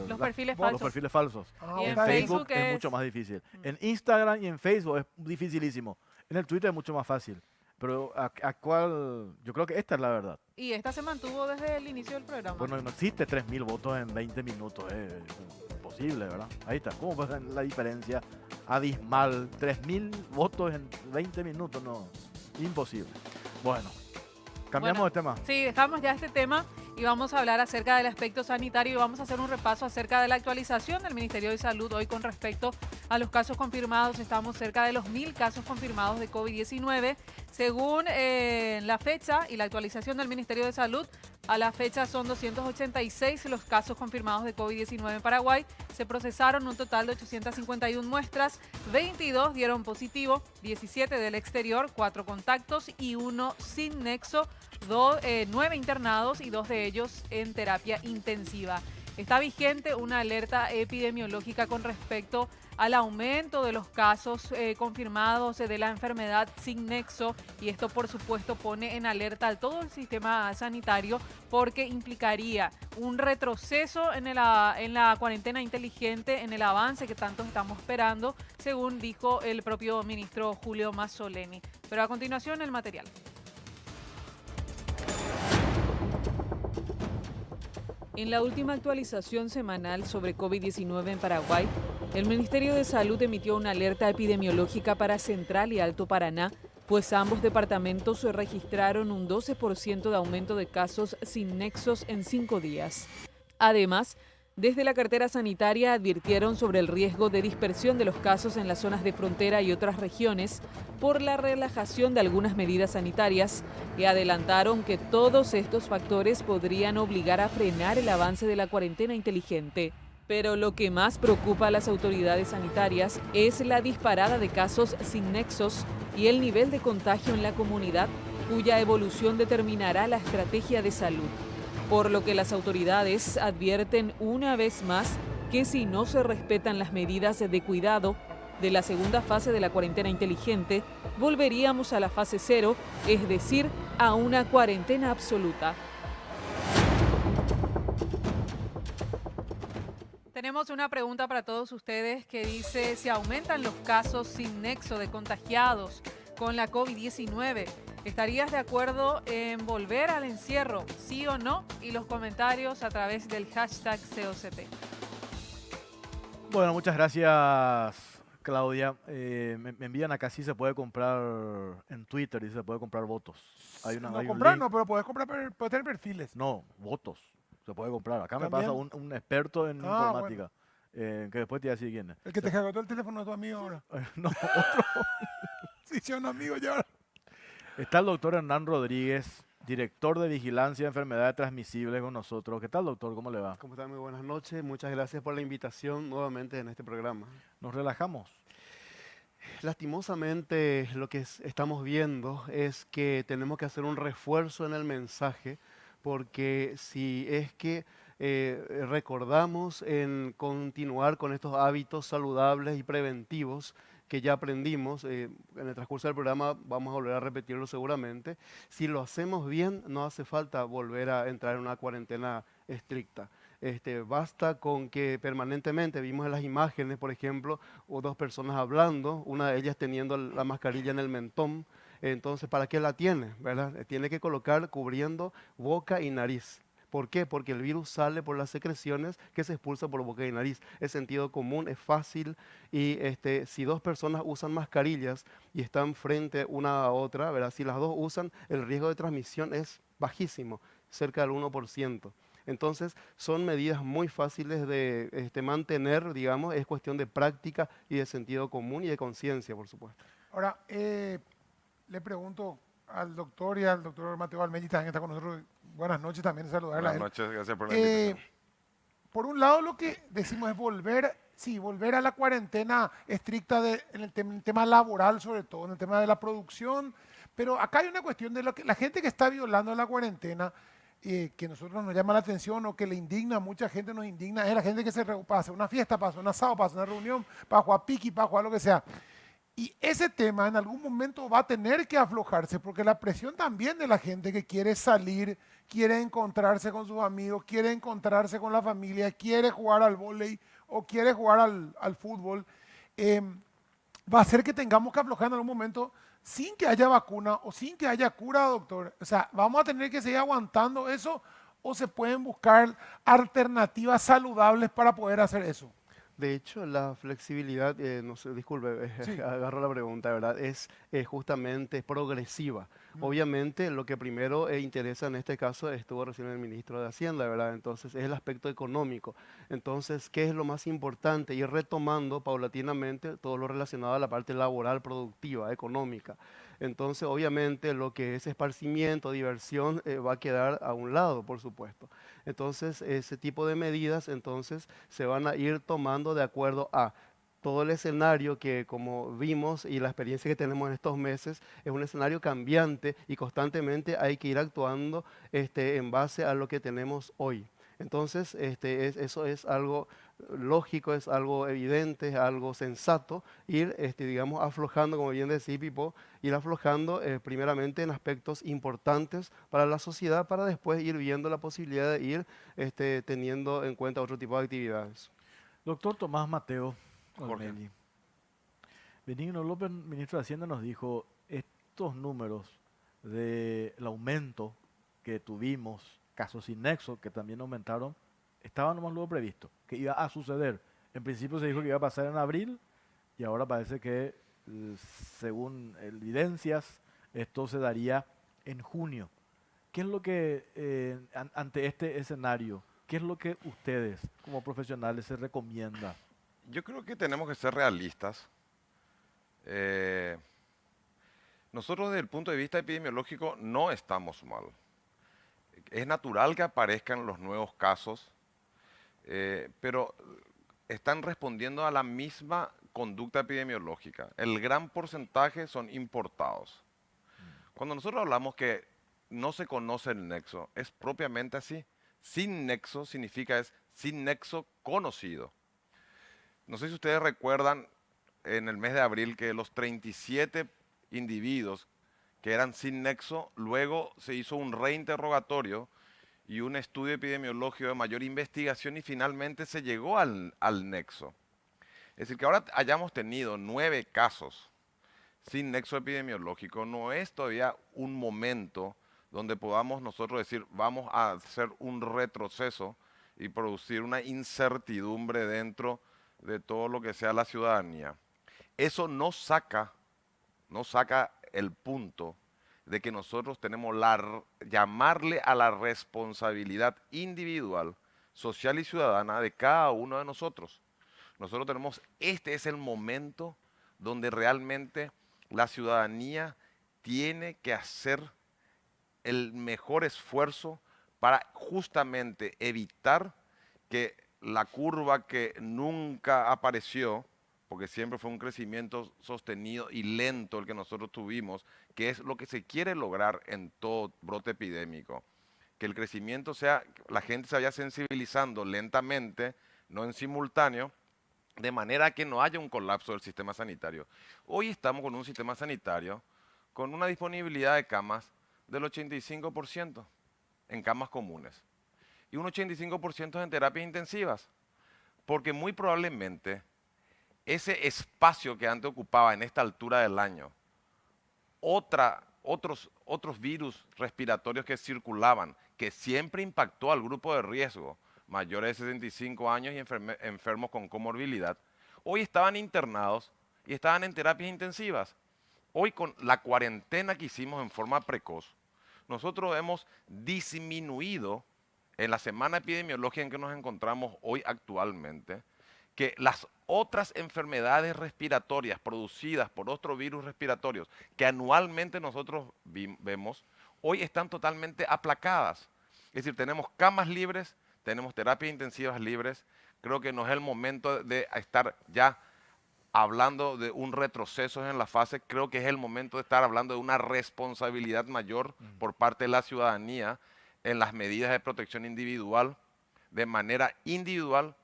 Los perfiles los falsos. perfiles falsos. Ah, Y En en está bien. Facebook Facebook es es- mucho más difícil. En Instagram y en Facebook es dificilísimo. En el Twitter es mucho más fácil. Pero a cuál, yo creo que esta es la verdad. Y esta se mantuvo desde el inicio del programa. Bueno, no existe 3.000 votos en 20 minutos. Es imposible, ¿verdad? Ahí está. ¿Cómo pasa la diferencia abismal? 3.000 votos en 20 minutos, no. Imposible. Bueno, cambiamos Bueno, de tema. Sí, dejamos ya este tema y vamos a hablar acerca del aspecto sanitario y vamos a hacer un repaso acerca de la actualización del Ministerio de Salud hoy con respecto a los casos confirmados. Estamos cerca de los 1.000 casos confirmados de COVID-19. Según la fecha y la actualización del Ministerio de Salud, a la fecha son 286 los casos confirmados de COVID-19 en Paraguay. Se procesaron un total de 851 muestras, 22 dieron positivo, 17 del exterior, 4 contactos y 1 sin nexo, 9 internados y 2 de ellos en terapia intensiva. Está vigente una alerta epidemiológica con respecto al aumento de los casos confirmados de la enfermedad sin nexo y esto por supuesto pone en alerta a todo el sistema sanitario porque implicaría un retroceso en la cuarentena inteligente, en el avance que tanto estamos esperando, según dijo el propio ministro Julio Mazzoleni. Pero a continuación el material. En la última actualización semanal sobre COVID-19 en Paraguay, el Ministerio de Salud emitió una alerta epidemiológica para Central y Alto Paraná, pues ambos departamentos registraron un 12% de aumento de casos sin nexos en 5 días. Además, desde la cartera sanitaria advirtieron sobre el riesgo de dispersión de los casos en las zonas de frontera y otras regiones por la relajación de algunas medidas sanitarias y adelantaron que todos estos factores podrían obligar a frenar el avance de la cuarentena inteligente. Pero lo que más preocupa a las autoridades sanitarias es la disparada de casos sin nexos y el nivel de contagio en la comunidad, cuya evolución determinará la estrategia de salud. Por lo que las autoridades advierten una vez más que si no se respetan las medidas de cuidado de la segunda fase de la cuarentena inteligente, volveríamos a la fase 0, es decir, a una cuarentena absoluta. Tenemos una pregunta para todos ustedes que dice, si aumentan los casos sin nexo de contagiados con la COVID-19, ¿estarías de acuerdo en volver al encierro, sí o no? Y los comentarios a través del hashtag COCP. Bueno, muchas gracias, Claudia. Me envían acá si se puede comprar en Twitter y se puede comprar votos. Hay No un comprar, link. no, pero puedes comprar, puedes tener perfiles. No, votos. Se puede comprar. Acá me También. pasa un experto en Ah, informática. que después te voy a decir quién es. El que te hackeó el teléfono de tu amigo ahora. No, otro. Sí, sí, un amigo ya. Está el doctor Hernán Rodríguez, director de Vigilancia de Enfermedades Transmisibles con nosotros. ¿Qué tal, doctor? ¿Cómo le va? ¿Cómo están? Muy buenas noches. Muchas gracias por la invitación nuevamente en este programa. Nos relajamos. Lastimosamente, lo que estamos viendo es que tenemos que hacer un refuerzo en el mensaje, porque si es que recordamos en continuar con estos hábitos saludables y preventivos que ya aprendimos, en el transcurso del programa vamos a volver a repetirlo seguramente, si lo hacemos bien, no hace falta volver a entrar en una cuarentena estricta. Basta con que permanentemente vimos en las imágenes, por ejemplo, o dos personas hablando, una de ellas teniendo la mascarilla en el mentón. Entonces, ¿para qué la tiene? ¿Verdad? Tiene que colocar cubriendo boca y nariz. ¿Por qué? Porque el virus sale por las secreciones que se expulsan por boca y nariz. Es sentido común, es fácil y si dos personas usan mascarillas y están frente una a otra, ¿verdad? Si las dos usan, el riesgo de transmisión es bajísimo, cerca del 1%. Entonces, son medidas muy fáciles de mantener, digamos, es cuestión de práctica y de sentido común y de conciencia, por supuesto. Ahora, le pregunto al doctor y al doctor Mateo Almeida, también está con nosotros. Buenas noches, también saludarla. Buenas noches, gracias por la invitación. Por un lado, lo que decimos es volver a la cuarentena estricta en el tema laboral, sobre todo, en el tema de la producción. Pero acá hay una cuestión de la gente que está violando la cuarentena, que nosotros nos llama la atención o que le indigna, mucha gente nos indigna, es la gente que se reúne para hacer una fiesta, para hacer un asado, para hacer una reunión, para jugar piqui, para jugar lo que sea. Y ese tema en algún momento va a tener que aflojarse, porque la presión también de la gente que quiere salir, quiere encontrarse con sus amigos, quiere encontrarse con la familia, quiere jugar al vóley o quiere jugar al fútbol, va a hacer que tengamos que aflojar en algún momento sin que haya vacuna o sin que haya cura, doctor. O sea, ¿vamos a tener que seguir aguantando eso o se pueden buscar alternativas saludables para poder hacer eso? De hecho, la flexibilidad, no sé, disculpe, Sí. agarro la pregunta, ¿verdad? Es justamente progresiva. Obviamente, lo que primero interesa en este caso estuvo recién el ministro de Hacienda, ¿verdad? Entonces, es el aspecto económico. Entonces, ¿qué es lo más importante? Ir retomando paulatinamente todo lo relacionado a la parte laboral, productiva, económica. Entonces, obviamente, lo que es esparcimiento, diversión, va a quedar a un lado, por supuesto. Entonces, ese tipo de medidas, entonces, se van a ir tomando de acuerdo a todo el escenario que, como vimos, y la experiencia que tenemos en estos meses, es un escenario cambiante y constantemente hay que ir actuando en base a lo que tenemos hoy. Entonces, eso es algo lógico, es algo evidente, es algo sensato, ir, digamos, aflojando, como bien decía Pipo, ir aflojando primeramente en aspectos importantes para la sociedad, para después ir viendo la posibilidad de ir teniendo en cuenta otro tipo de actividades. Doctor Tomás Mateo Jorge. Olmeli. Benigno López, ministro de Hacienda, nos dijo estos números del aumento que tuvimos, casos sin nexo, que también aumentaron, estaban nomás luego previsto, que iba a suceder. En principio se dijo que iba a pasar en abril y ahora parece que, según evidencias, esto se daría en junio. ¿Qué es lo que, ante este escenario, qué es lo que ustedes como profesionales se recomienda? Yo creo que tenemos que ser realistas. Nosotros desde el punto de vista epidemiológico no estamos mal. Es natural que aparezcan los nuevos casos, pero están respondiendo a la misma conducta epidemiológica. El gran porcentaje son importados. Cuando nosotros hablamos que no se conoce el nexo, es propiamente así. Sin nexo significa es sin nexo conocido. No sé si ustedes recuerdan en el mes de abril que los 37 individuos que eran sin nexo, luego se hizo un reinterrogatorio y un estudio epidemiológico de mayor investigación y finalmente se llegó al nexo. Es decir, que ahora hayamos tenido 9 casos sin nexo epidemiológico, no es todavía un momento donde podamos nosotros decir vamos a hacer un retroceso y producir una incertidumbre dentro de todo lo que sea la ciudadanía. Eso no saca el punto de que nosotros tenemos llamarle a la responsabilidad individual, social y ciudadana de cada uno de nosotros. Nosotros tenemos, este es el momento donde realmente la ciudadanía tiene que hacer el mejor esfuerzo para justamente evitar que la curva que nunca apareció, porque siempre fue un crecimiento sostenido y lento el que nosotros tuvimos, que es lo que se quiere lograr en todo brote epidémico, que el crecimiento sea, la gente se vaya sensibilizando lentamente, no en simultáneo, de manera que no haya un colapso del sistema sanitario. Hoy estamos con un sistema sanitario con una disponibilidad de camas del 85% en camas comunes y un 85% en terapias intensivas, porque muy probablemente ese espacio que antes ocupaba en esta altura del año, otros virus respiratorios que circulaban, que siempre impactó al grupo de riesgo, mayores de 65 años y enfermos con comorbilidad, hoy estaban internados y estaban en terapias intensivas. Hoy con la cuarentena que hicimos en forma precoz, nosotros hemos disminuido en la semana epidemiológica en que nos encontramos hoy actualmente, que las otras enfermedades respiratorias producidas por otros virus respiratorios que anualmente nosotros vemos, hoy están totalmente aplacadas. Es decir, tenemos camas libres, tenemos terapias intensivas libres. Creo que no es el momento de estar ya hablando de un retroceso en la fase, creo que es el momento de estar hablando de una responsabilidad mayor por parte de la ciudadanía en las medidas de protección individual, de manera individual,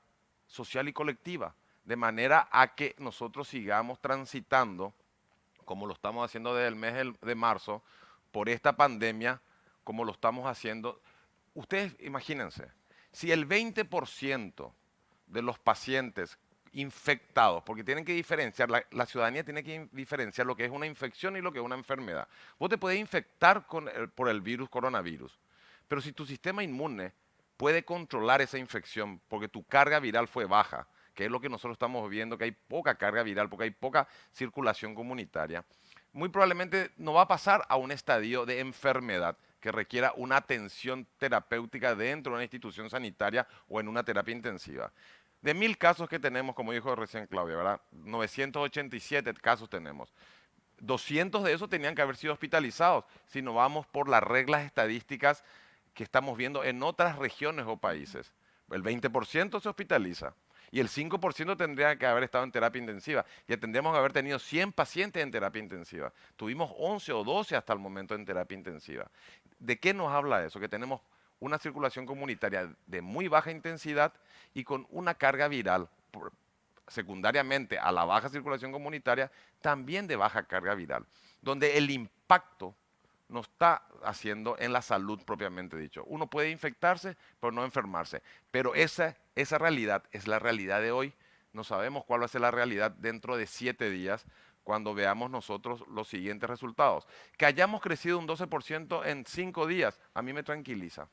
social y colectiva, de manera a que nosotros sigamos transitando, como lo estamos haciendo desde el mes de marzo, por esta pandemia, como lo estamos haciendo. Ustedes imagínense, si el 20% de los pacientes infectados, porque tienen que diferenciar, la ciudadanía tiene que diferenciar lo que es una infección y lo que es una enfermedad. Vos te puedes infectar por el virus coronavirus, pero si tu sistema inmune puede controlar esa infección porque tu carga viral fue baja, que es lo que nosotros estamos viendo, que hay poca carga viral porque hay poca circulación comunitaria, muy probablemente no va a pasar a un estadio de enfermedad que requiera una atención terapéutica dentro de una institución sanitaria o en una terapia intensiva. De 1000 casos que tenemos, como dijo recién Claudia, ¿verdad? 987 casos tenemos. 200 de esos tenían que haber sido hospitalizados, si no vamos por las reglas estadísticas que estamos viendo en otras regiones o países. El 20% se hospitaliza y el 5% tendría que haber estado en terapia intensiva. Ya tendríamos que haber tenido 100 pacientes en terapia intensiva. Tuvimos 11 o 12 hasta el momento en terapia intensiva. ¿De qué nos habla eso? Que tenemos una circulación comunitaria de muy baja intensidad y con una carga viral, secundariamente a la baja circulación comunitaria, también de baja carga viral, donde el impacto no está haciendo en la salud propiamente dicho. Uno puede infectarse, pero no enfermarse. Pero esa realidad es la realidad de hoy. No sabemos cuál va a ser la realidad dentro de 7 días cuando veamos nosotros los siguientes resultados. Que hayamos crecido un 12% en 5 días, a mí me tranquiliza,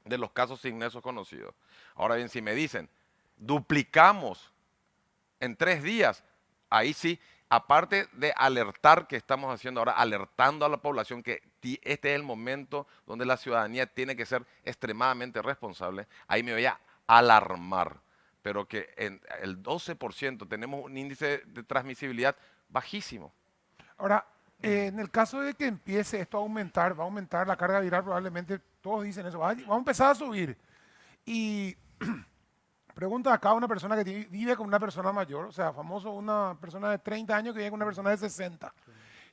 de los casos sin nexos conocidos. Ahora bien, si me dicen, duplicamos en 3 días, ahí sí, aparte de alertar que estamos haciendo ahora, alertando a la población que este es el momento donde la ciudadanía tiene que ser extremadamente responsable, ahí me voy a alarmar. Pero que en el 12% tenemos un índice de transmisibilidad bajísimo. Ahora, en el caso de que empiece esto a aumentar, va a aumentar la carga viral, probablemente todos dicen eso, va a empezar a subir. Y pregunta acá a una persona que vive con una persona mayor, o sea, famoso una persona de 30 años que vive con una persona de 60.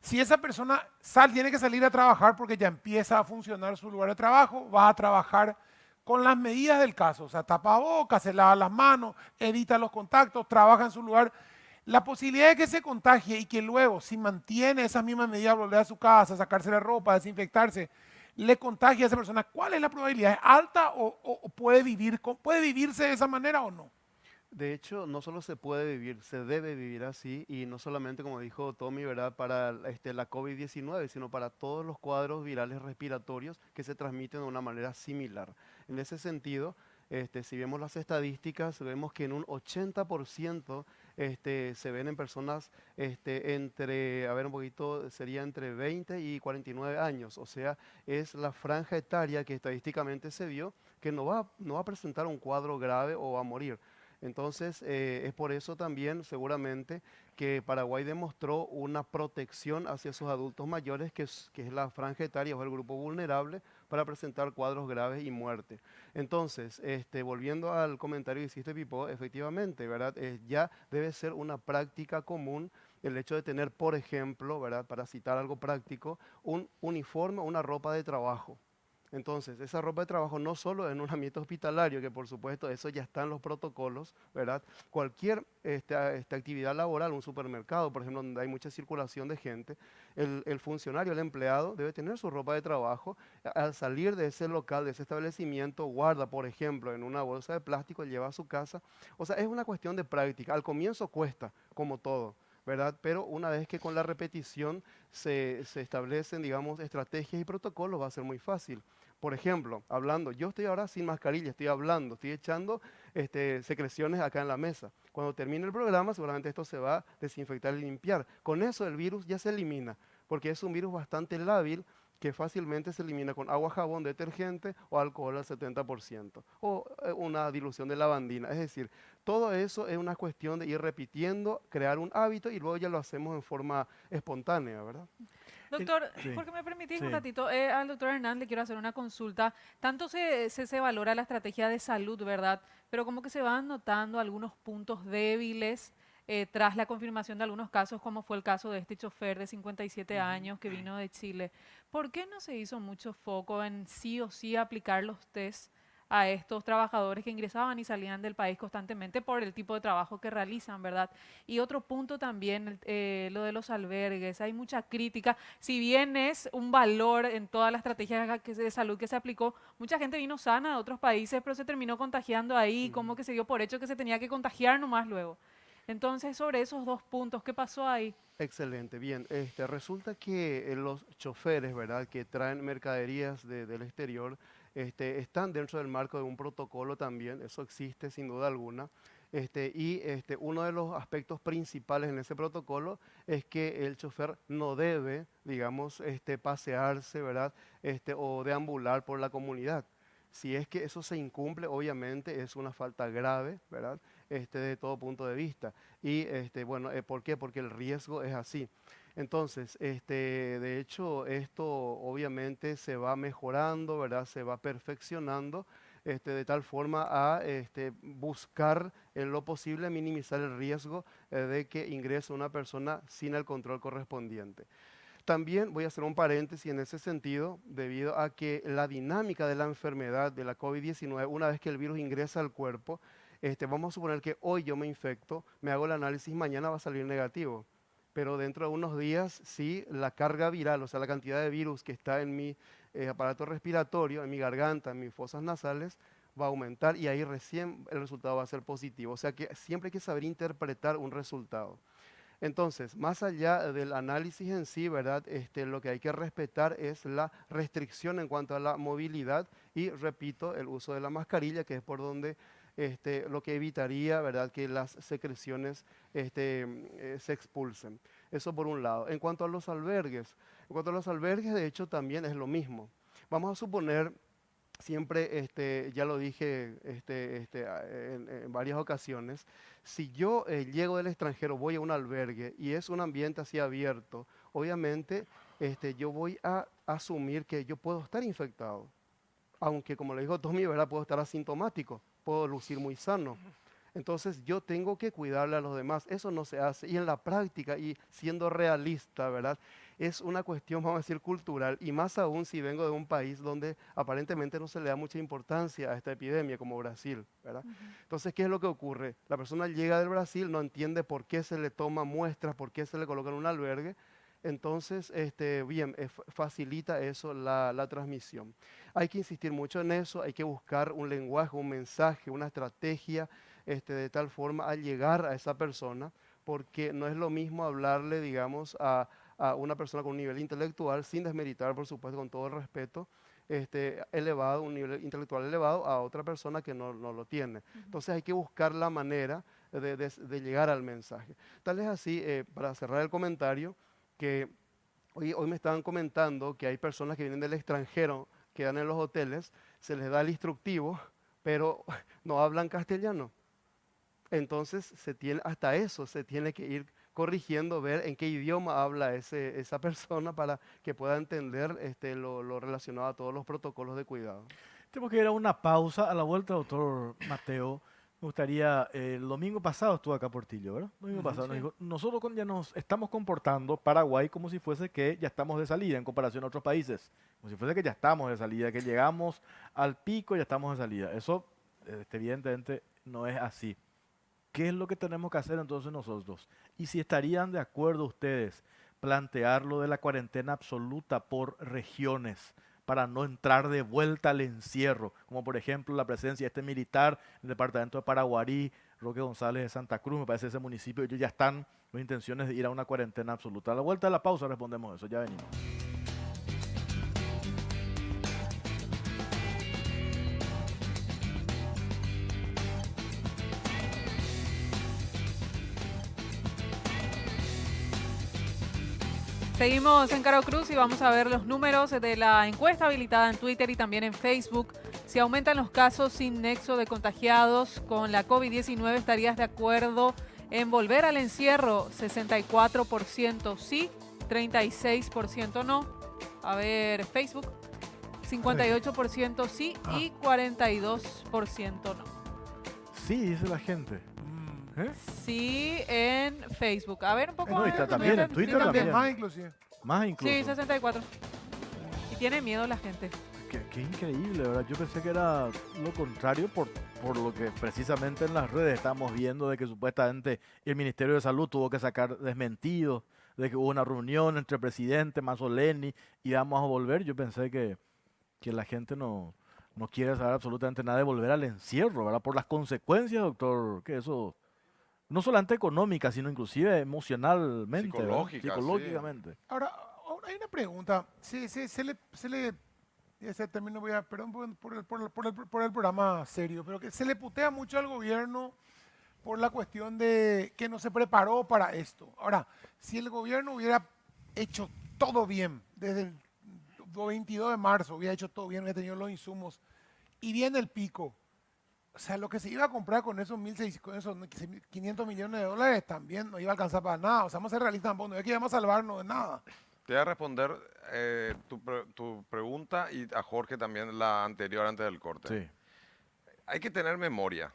Si esa persona tiene que salir a trabajar porque ya empieza a funcionar su lugar de trabajo, va a trabajar con las medidas del caso, o sea, tapabocas, se lava las manos, evita los contactos, trabaja en su lugar. La posibilidad de que se contagie y que luego, si mantiene esas mismas medidas, volver a su casa, sacarse la ropa, desinfectarse, le contagie a esa persona, ¿cuál es la probabilidad? ¿Es alta o puede vivirse de esa manera o no? De hecho, no solo se puede vivir, se debe vivir así, y no solamente, como dijo Tommy, ¿verdad?, para la COVID-19, sino para todos los cuadros virales respiratorios que se transmiten de una manera similar. En ese sentido, si vemos las estadísticas, vemos que en un 80% se ven en personas sería entre 20 y 49 años, o sea, es la franja etaria que estadísticamente se vio que no va a presentar un cuadro grave o va a morir. Entonces, es por eso también, seguramente, que Paraguay demostró una protección hacia sus adultos mayores, que es la franja etaria o el grupo vulnerable, para presentar cuadros graves y muerte. Entonces, volviendo al comentario que hiciste, Pipo, efectivamente, ¿verdad? Ya debe ser una práctica común el hecho de tener, por ejemplo, ¿verdad? Para citar algo práctico, un uniforme, una ropa de trabajo. Entonces, esa ropa de trabajo no solo en un ambiente hospitalario, que por supuesto eso ya está en los protocolos, ¿verdad? Cualquier esta actividad laboral, un supermercado, por ejemplo, donde hay mucha circulación de gente, el funcionario, el empleado, debe tener su ropa de trabajo. Al salir de ese local, de ese establecimiento, guarda, por ejemplo, en una bolsa de plástico, lleva a su casa. O sea, es una cuestión de práctica. Al comienzo cuesta, como todo, ¿verdad? Pero una vez que con la repetición se establecen, digamos, estrategias y protocolos, va a ser muy fácil. Por ejemplo, hablando, yo estoy ahora sin mascarilla, estoy hablando, estoy echando secreciones acá en la mesa. Cuando termine el programa, seguramente esto se va a desinfectar y limpiar. Con eso el virus ya se elimina, porque es un virus bastante lábil que fácilmente se elimina con agua, jabón, detergente o alcohol al 70%, o una dilución de lavandina. Es decir, todo eso es una cuestión de ir repitiendo, crear un hábito y luego ya lo hacemos en forma espontánea, ¿verdad? Doctor, Sí, porque me permitís sí. un ratito, al doctor Hernán le quiero hacer una consulta. Tanto se valora la estrategia de salud, ¿verdad? Pero como que se van notando algunos puntos débiles tras la confirmación de algunos casos, como fue el caso de este chofer de 57 años que vino de Chile. ¿Por qué no se hizo mucho foco en sí o sí aplicar los test a estos trabajadores que ingresaban y salían del país constantemente por el tipo de trabajo que realizan, ¿verdad? Y otro punto también, lo de los albergues. Hay mucha crítica. Si bien es un valor en toda la estrategia de salud que se aplicó, mucha gente vino sana de otros países, pero se terminó contagiando ahí, como que se dio por hecho que se tenía que contagiar nomás luego. Entonces, sobre esos dos puntos, ¿qué pasó ahí? Excelente, bien. Resulta que los choferes, ¿verdad?, que traen mercaderías del exterior, están dentro del marco de un protocolo también, eso existe sin duda alguna. Uno de los aspectos principales en ese protocolo es que el chofer no debe, digamos, pasearse, ¿verdad?, o deambular por la comunidad. Si es que eso se incumple, obviamente es una falta grave, ¿verdad?, de todo punto de vista. Y bueno, ¿por qué? Porque el riesgo es así. Entonces, de hecho, esto obviamente se va mejorando, ¿verdad? Se va perfeccionando, de tal forma a buscar en lo posible minimizar el riesgo de que ingrese una persona sin el control correspondiente. También voy a hacer un paréntesis en ese sentido, debido a que la dinámica de la enfermedad de la COVID-19, una vez que el virus ingresa al cuerpo, vamos a suponer que hoy yo me infecto, me hago el análisis, mañana va a salir negativo. Pero dentro de unos días, sí, la carga viral, o sea, la cantidad de virus que está en mi aparato respiratorio, en mi garganta, en mis fosas nasales, va a aumentar y ahí recién el resultado va a ser positivo. O sea que siempre hay que saber interpretar un resultado. Entonces, más allá del análisis en sí, ¿verdad? Lo que hay que respetar es la restricción en cuanto a la movilidad y, repito, el uso de la mascarilla, que es por donde lo que evitaría, ¿verdad?, que las secreciones se expulsen. Eso por un lado. En cuanto a los albergues, de hecho, también es lo mismo. Vamos a suponer, siempre, ya lo dije en varias ocasiones, si yo llego del extranjero, voy a un albergue y es un ambiente así abierto, obviamente yo voy a asumir que yo puedo estar infectado. Aunque, como le dijo Tommy, ¿verdad?, puedo estar asintomático, puedo lucir muy sano. Entonces yo tengo que cuidarle a los demás. Eso no se hace. Y en la práctica, y siendo realista, ¿verdad?, es una cuestión, vamos a decir, cultural. Y más aún si vengo de un país donde aparentemente no se le da mucha importancia a esta epidemia, como Brasil, ¿verdad? Entonces, ¿qué es lo que ocurre? La persona llega del Brasil, no entiende por qué se le toma muestras, por qué se le coloca en un albergue. Entonces, bien, facilita eso la transmisión. Hay que insistir mucho en eso, hay que buscar un lenguaje, un mensaje, una estrategia, de tal forma a llegar a esa persona, porque no es lo mismo hablarle, digamos, a una persona con un nivel intelectual, sin desmeritar, por supuesto, con todo el respeto, elevado, un nivel intelectual elevado, a otra persona que no lo tiene. Entonces hay que buscar la manera de llegar al mensaje. Tal es así, para cerrar el comentario, que hoy me estaban comentando que hay personas que vienen del extranjero, quedan en los hoteles, se les da el instructivo, pero no hablan castellano. Entonces, hasta eso se tiene que ir corrigiendo, ver en qué idioma habla esa persona para que pueda entender lo relacionado a todos los protocolos de cuidado. Tenemos que ir a una pausa. A la vuelta, doctor Mateo, me gustaría, el domingo pasado estuvo acá Portillo, ¿verdad? El domingo pasado nos dijo, nosotros ya nos estamos comportando Paraguay como si fuese que ya estamos de salida en comparación a otros países. Como si fuese que ya estamos de salida, que llegamos al pico y ya estamos de salida. Eso, evidentemente, no es así. ¿Qué es lo que tenemos que hacer entonces nosotros? Y si estarían de acuerdo ustedes plantear lo de la cuarentena absoluta por regiones para no entrar de vuelta al encierro, como por ejemplo la presencia de este militar en el departamento de Paraguarí, Roque González de Santa Cruz, me parece ese municipio, ellos ya están con intenciones de ir a una cuarentena absoluta. A la vuelta de la pausa respondemos eso, ya venimos. Seguimos en Caro Cruz y vamos a ver los números de la encuesta habilitada en Twitter y también en Facebook. Si aumentan los casos sin nexo de contagiados con la COVID-19, ¿estarías de acuerdo en volver al encierro? 64% sí, 36% no. A ver, Facebook, 58% sí y 42% no. Sí, dice la gente. ¿Eh? Sí en Facebook. A ver un poco No, y más. también en Twitter también. Más inclusive. Más incluso. Sí, 64. Y tiene miedo la gente. Qué increíble, ¿verdad? Yo pensé que era lo contrario por lo que precisamente en las redes estamos viendo de que supuestamente el Ministerio de Salud tuvo que sacar desmentidos, de que hubo una reunión entre el presidente Mazzoleni y vamos a volver. Yo pensé que la gente no quiere saber absolutamente nada de volver al encierro, ¿verdad? Por las consecuencias, doctor, que eso no solamente económica, sino inclusive emocionalmente, ¿verdad? Psicológica, Psicológicamente. Ahora hay una pregunta. Ese término voy a, perdón por el programa serio, pero que se le putea mucho al gobierno por la cuestión de que no se preparó para esto. Ahora, si el gobierno hubiera hecho todo bien, desde el 22 de marzo hubiera hecho todo bien, hubiera tenido los insumos, y viene el pico, o sea, lo que se iba a comprar con esos 500 millones de dólares también no iba a alcanzar para nada. O sea, vamos a ser realistas tampoco, no es que íbamos a salvarnos de nada. Te voy a responder tu pregunta y a Jorge también la anterior antes del corte. Sí. Hay que tener memoria.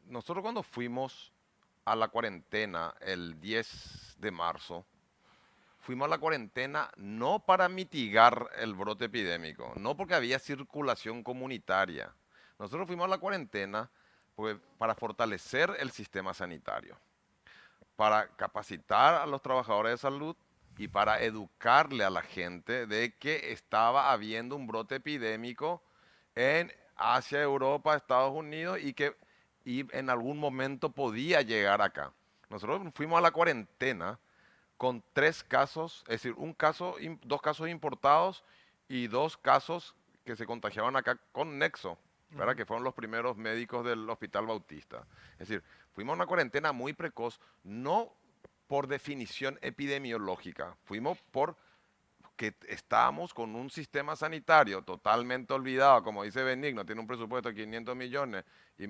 Nosotros cuando fuimos a la cuarentena el 10 de marzo, fuimos a la cuarentena no para mitigar el brote epidémico, no porque había circulación comunitaria. Nosotros fuimos a la cuarentena para fortalecer el sistema sanitario, para capacitar a los trabajadores de salud y para educarle a la gente de que estaba habiendo un brote epidémico en Asia, Europa, Estados Unidos y que en algún momento podía llegar acá. Nosotros fuimos a la cuarentena con 3 casos, es decir, 2 casos importados y 2 casos que se contagiaban acá con nexo, ¿verdad? Que fueron los primeros médicos del Hospital Bautista. Es decir, fuimos a una cuarentena muy precoz, no por definición epidemiológica, fuimos porque estábamos con un sistema sanitario totalmente olvidado, como dice Benigno, tiene un presupuesto de 500 millones y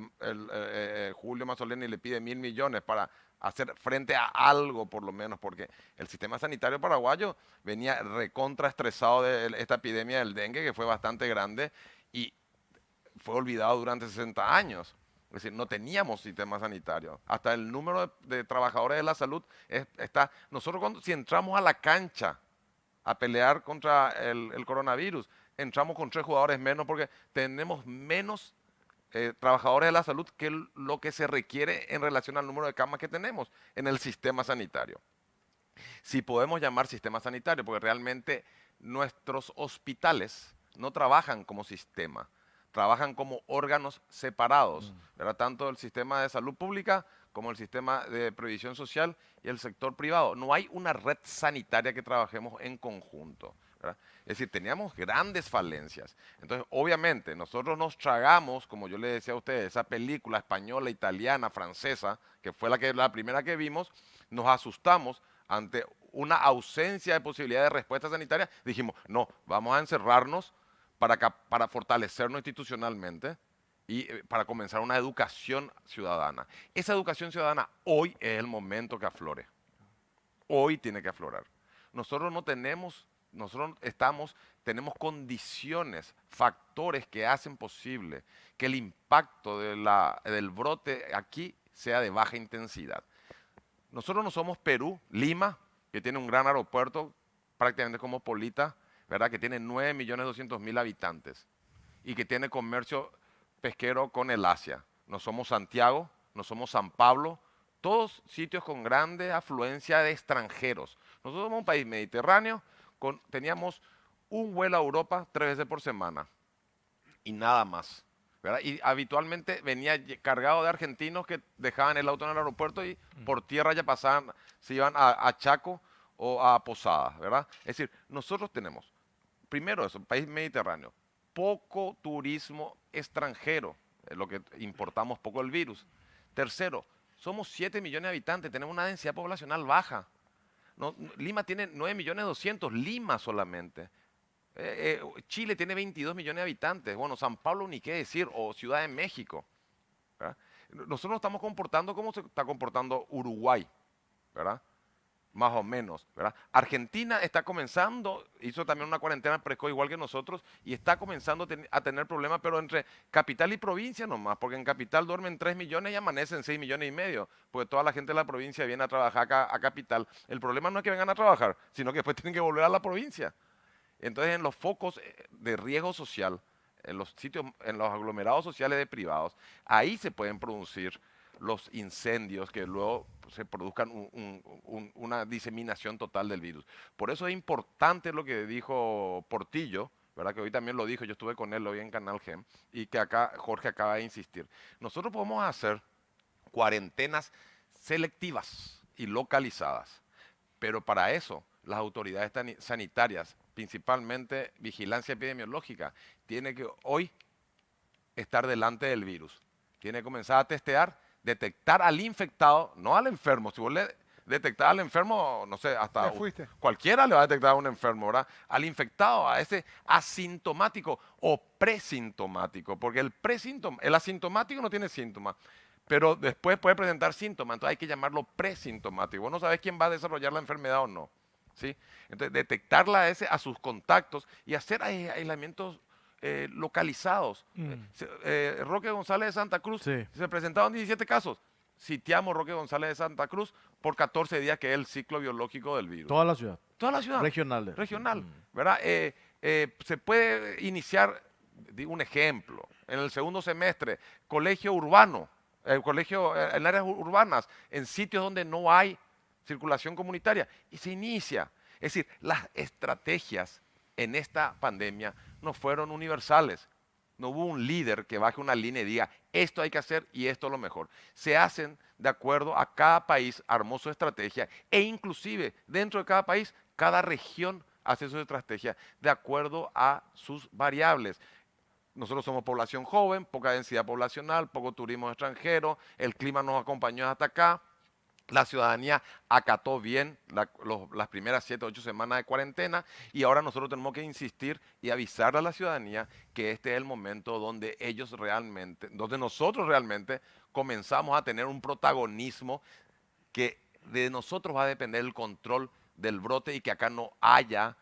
Julio Mazzoleni le pide 1.000 millones para hacer frente a algo por lo menos, porque el sistema sanitario paraguayo venía recontraestresado de esta epidemia del dengue, que fue bastante grande y fue olvidado durante 60 años. Es decir, no teníamos sistema sanitario. Hasta el número de trabajadores de la salud está. Nosotros si entramos a la cancha a pelear contra el coronavirus, entramos con 3 jugadores menos porque tenemos menos trabajadores de la salud que lo que se requiere en relación al número de camas que tenemos en el sistema sanitario. Si podemos llamar sistema sanitario, porque realmente nuestros hospitales no trabajan como sistema, trabajan como órganos separados, ¿verdad? Tanto el sistema de salud pública como el sistema de previsión social y el sector privado. No hay una red sanitaria que trabajemos en conjunto, ¿verdad? Es decir, teníamos grandes falencias. Entonces, obviamente, nosotros nos tragamos, como yo le decía a ustedes, esa película española, italiana, francesa, que fue la primera que vimos, nos asustamos ante una ausencia de posibilidad de respuesta sanitaria. Dijimos, no, vamos a encerrarnos para fortalecernos institucionalmente y para comenzar una educación ciudadana. Esa educación ciudadana hoy es el momento que aflore. Hoy tiene que aflorar. Nosotros no tenemos, tenemos condiciones, factores que hacen posible que el impacto del brote aquí sea de baja intensidad. Nosotros no somos Perú, Lima, que tiene un gran aeropuerto, prácticamente cosmopolita, ¿verdad? Que tiene 9.200.000 habitantes y que tiene comercio pesquero con el Asia. No somos Santiago, no somos San Pablo, todos sitios con grande afluencia de extranjeros. Nosotros somos un país mediterráneo, teníamos un vuelo a Europa 3 veces por semana y nada más, ¿verdad? Y habitualmente venía cargado de argentinos que dejaban el auto en el aeropuerto y por tierra ya pasaban, se iban a Chaco o a Posadas, ¿verdad? Es decir, nosotros tenemos, primero eso, país mediterráneo, poco turismo extranjero, es lo que importamos poco el virus. Tercero, somos 7 millones de habitantes, tenemos una densidad poblacional baja. Lima tiene 9.200.000, Lima solamente. Chile tiene 22 millones de habitantes. Bueno, San Pablo ni qué decir, o Ciudad de México, ¿verdad? Nosotros nos estamos comportando como se está comportando Uruguay, ¿verdad? Más o menos, ¿verdad? Argentina está comenzando, hizo también una cuarentena precoz igual que nosotros y está comenzando a tener problemas, pero entre capital y provincia nomás, porque en capital duermen 3 millones y amanecen 6 millones y medio, porque toda la gente de la provincia viene a trabajar acá a capital. El problema no es que vengan a trabajar, sino que después tienen que volver a la provincia. Entonces, en los focos de riesgo social, en los sitios, en los aglomerados sociales de privados, ahí se pueden producir los incendios que luego se produzcan una diseminación total del virus. Por eso es importante lo que dijo Portillo, ¿verdad? Que hoy también lo dijo, yo estuve con él hoy en Canal Gem, y que acá Jorge acaba de insistir. Nosotros podemos hacer cuarentenas selectivas y localizadas, pero para eso las autoridades sanitarias, principalmente vigilancia epidemiológica, tiene que hoy estar delante del virus. Tiene que comenzar a testear, detectar al infectado, no al enfermo. Si vos le detectás al enfermo, no sé, hasta cualquiera le va a detectar a un enfermo, ¿verdad? Al infectado, a ese asintomático o presintomático, porque el asintomático no tiene síntomas, pero después puede presentar síntomas, entonces hay que llamarlo presintomático. Vos no sabés quién va a desarrollar la enfermedad o no, ¿sí? Entonces, detectarla a sus contactos y hacer aislamientos localizados. Roque González de Santa Cruz, Sí. se presentaron 17 casos. Sitiamos Roque González de Santa Cruz por 14 días, que es el ciclo biológico del virus. Toda la ciudad. Toda la ciudad. Regional. Regional, ¿verdad? Se puede iniciar, digo un ejemplo, en el segundo semestre, colegio urbano, colegio en áreas urbanas, en sitios donde no hay circulación comunitaria, y se inicia. Es decir, las estrategias en esta pandemia no fueron universales. No hubo un líder que baje una línea y diga, esto hay que hacer y esto es lo mejor. Se hacen de acuerdo a cada país, armó su estrategia, e inclusive dentro de cada país, cada región hace su estrategia de acuerdo a sus variables. Nosotros somos población joven, poca densidad poblacional, poco turismo extranjero, el clima nos acompañó hasta acá. La ciudadanía acató bien las primeras 7 o 8 semanas de cuarentena, y ahora nosotros tenemos que insistir y avisarle a la ciudadanía que este es el momento donde donde nosotros realmente comenzamos a tener un protagonismo, que de nosotros va a depender el control del brote y que acá no haya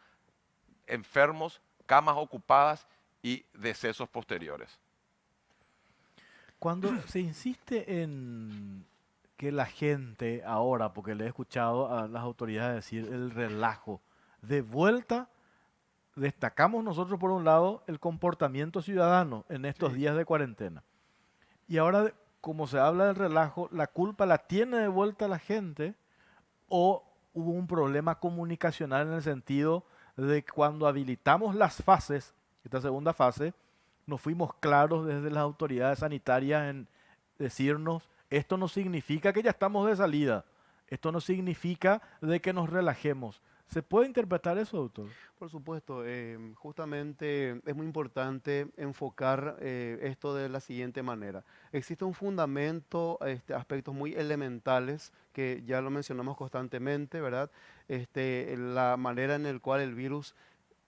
enfermos, camas ocupadas y decesos posteriores. Cuando se insiste en que la gente ahora, porque le he escuchado a las autoridades decir el relajo, de vuelta destacamos nosotros por un lado el comportamiento ciudadano en estos días de cuarentena. Y ahora, como se habla del relajo, ¿la culpa la tiene de vuelta la gente o hubo un problema comunicacional en el sentido de que cuando habilitamos las fases, esta segunda fase, no fuimos claros desde las autoridades sanitarias en decirnos, esto no significa que ya estamos de salida, esto no significa de que nos relajemos? ¿Se puede interpretar eso, doctor? Por supuesto, justamente es muy importante enfocar esto de la siguiente manera. Existe un fundamento, aspectos muy elementales que ya lo mencionamos constantemente, ¿verdad? La manera en la cual el virus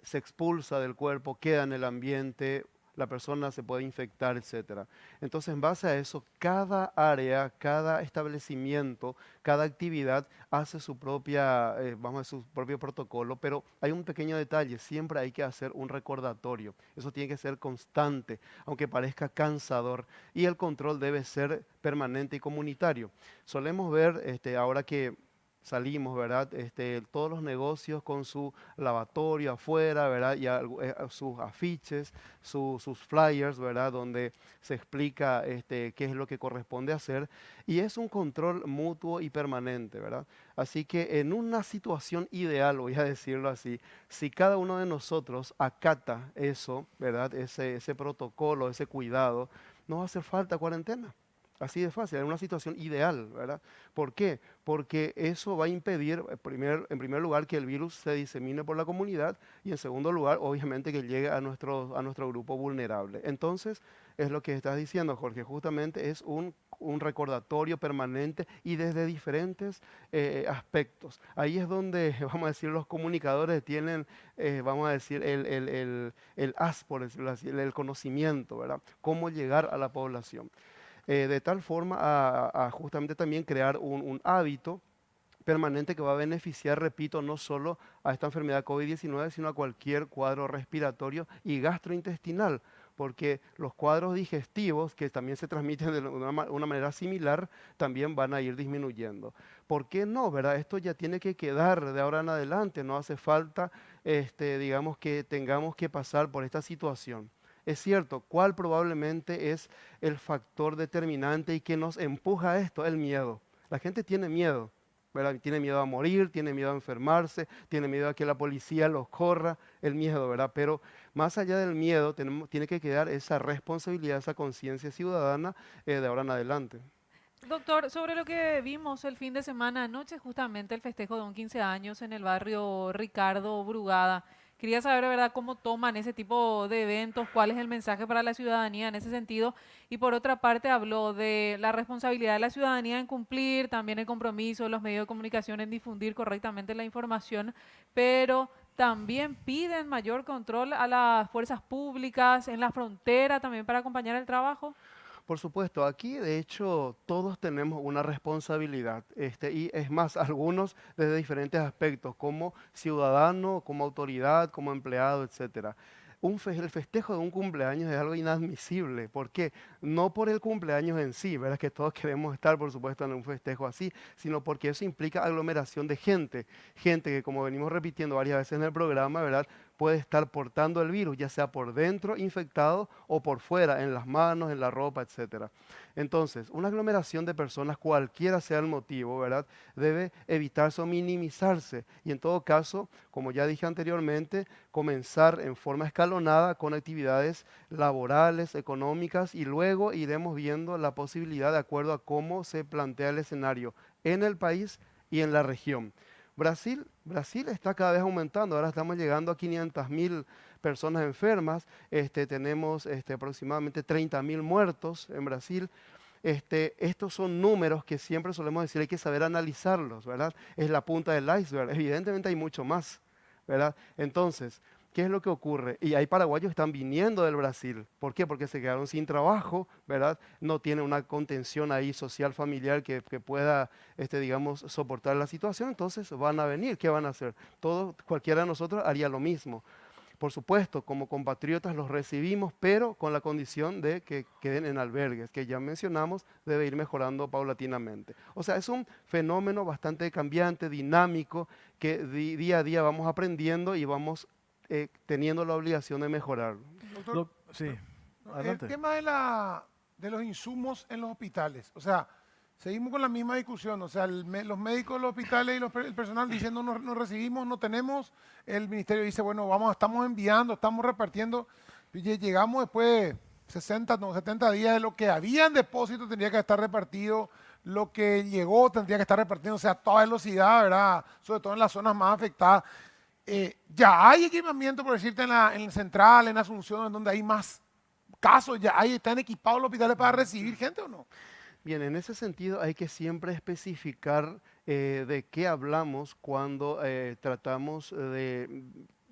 se expulsa del cuerpo, queda en el ambiente, la persona se puede infectar, etcétera. Entonces, en base a eso, cada área, cada establecimiento, cada actividad hace su propia, vamos a decir, su propio protocolo, pero hay un pequeño detalle, siempre hay que hacer un recordatorio. Eso tiene que ser constante, aunque parezca cansador, y el control debe ser permanente y comunitario. Solemos ver, ahora que salimos, ¿verdad? Todos los negocios con su lavatorio afuera, ¿verdad? Y sus afiches, sus flyers, ¿verdad? Donde se explica qué es lo que corresponde hacer. Y es un control mutuo y permanente, ¿verdad? Así que en una situación ideal, voy a decirlo así, si cada uno de nosotros acata eso, ¿verdad? Ese protocolo, ese cuidado, no va a hacer falta cuarentena. Así de fácil, en una situación ideal, ¿verdad? ¿Por qué? Porque eso va a impedir, en primer lugar, que el virus se disemine por la comunidad y en segundo lugar, obviamente, que llegue a nuestro grupo vulnerable. Entonces, es lo que estás diciendo, Jorge, justamente es un recordatorio permanente y desde diferentes aspectos. Ahí es donde, vamos a decir, los comunicadores tienen, vamos a decir, el as, por decirlo así, el conocimiento, ¿verdad? Cómo llegar a la población. De tal forma a justamente también crear un hábito permanente que va a beneficiar, repito, no solo a esta enfermedad COVID-19, sino a cualquier cuadro respiratorio y gastrointestinal, porque los cuadros digestivos, que también se transmiten de una manera similar, también van a ir disminuyendo. ¿Por qué no, verdad? Esto ya tiene que quedar de ahora en adelante, no hace falta, digamos, que tengamos que pasar por esta situación. Es cierto, ¿cuál probablemente es el factor determinante y que nos empuja a esto? El miedo. La gente tiene miedo, ¿verdad? Tiene miedo a morir, tiene miedo a enfermarse, tiene miedo a que la policía los corra, el miedo, ¿verdad? Pero más allá del miedo, tiene que quedar esa responsabilidad, esa conciencia ciudadana de ahora en adelante. Doctor, sobre lo que vimos el fin de semana anoche, justamente el festejo de un 15 años en el barrio Ricardo Brugada. Quería saber, ¿verdad?, cómo toman ese tipo de eventos, cuál es el mensaje para la ciudadanía en ese sentido. Y por otra parte, habló de la responsabilidad de la ciudadanía en cumplir, también el compromiso de los medios de comunicación en difundir correctamente la información, pero también piden mayor control a las fuerzas públicas en la frontera también para acompañar el trabajo. Por supuesto, aquí de hecho todos tenemos una responsabilidad, y es más, algunos desde diferentes aspectos, como ciudadano, como autoridad, como empleado, etcétera. El festejo de un cumpleaños es algo inadmisible. ¿Por qué? No por el cumpleaños en sí, ¿verdad? Que todos queremos estar, por supuesto, en un festejo así, sino porque eso implica aglomeración de gente. Gente que, como venimos repitiendo varias veces en el programa, ¿verdad?, puede estar portando el virus, ya sea por dentro infectado o por fuera, en las manos, en la ropa, etcétera. Entonces, una aglomeración de personas, cualquiera sea el motivo, ¿verdad?, debe evitarse o minimizarse. Y en todo caso, como ya dije anteriormente, comenzar en forma escalonada con actividades laborales, económicas, y luego iremos viendo la posibilidad de acuerdo a cómo se plantea el escenario en el país y en la región. Brasil está cada vez aumentando, ahora estamos llegando a 500.000 personas enfermas, tenemos aproximadamente 30.000 muertos en Brasil. Estos son números que siempre solemos decir, hay que saber analizarlos, ¿verdad? Es la punta del iceberg, evidentemente hay mucho más, ¿verdad? Entonces, ¿qué es lo que ocurre? Y hay paraguayos que están viniendo del Brasil. ¿Por qué? Porque se quedaron sin trabajo, ¿verdad? No tienen una contención ahí social, familiar que pueda, digamos, soportar la situación. Entonces van a venir. ¿Qué van a hacer? Cualquiera de nosotros haría lo mismo. Por supuesto, como compatriotas los recibimos, pero con la condición de que queden en albergues, que ya mencionamos, debe ir mejorando paulatinamente. O sea, es un fenómeno bastante cambiante, dinámico, que día a día vamos aprendiendo y vamos teniendo la obligación de mejorarlo. Doctor, Sí, el adelante. tema de los insumos en los hospitales, o sea, seguimos con la misma discusión, o sea, los médicos de los hospitales y el personal dicen no recibimos, no tenemos, el ministerio dice, bueno, estamos enviando, estamos repartiendo, y llegamos después de 70 días de lo que había en depósito tendría que estar repartido, lo que llegó tendría que estar repartido, o sea, a toda velocidad, ¿verdad? Sobre todo en las zonas más afectadas. Ya hay equipamiento, por decirte, en el Central, en Asunción, en donde hay más casos, ¿están equipados los hospitales para recibir gente o no? Bien, en ese sentido hay que siempre especificar de qué hablamos cuando tratamos de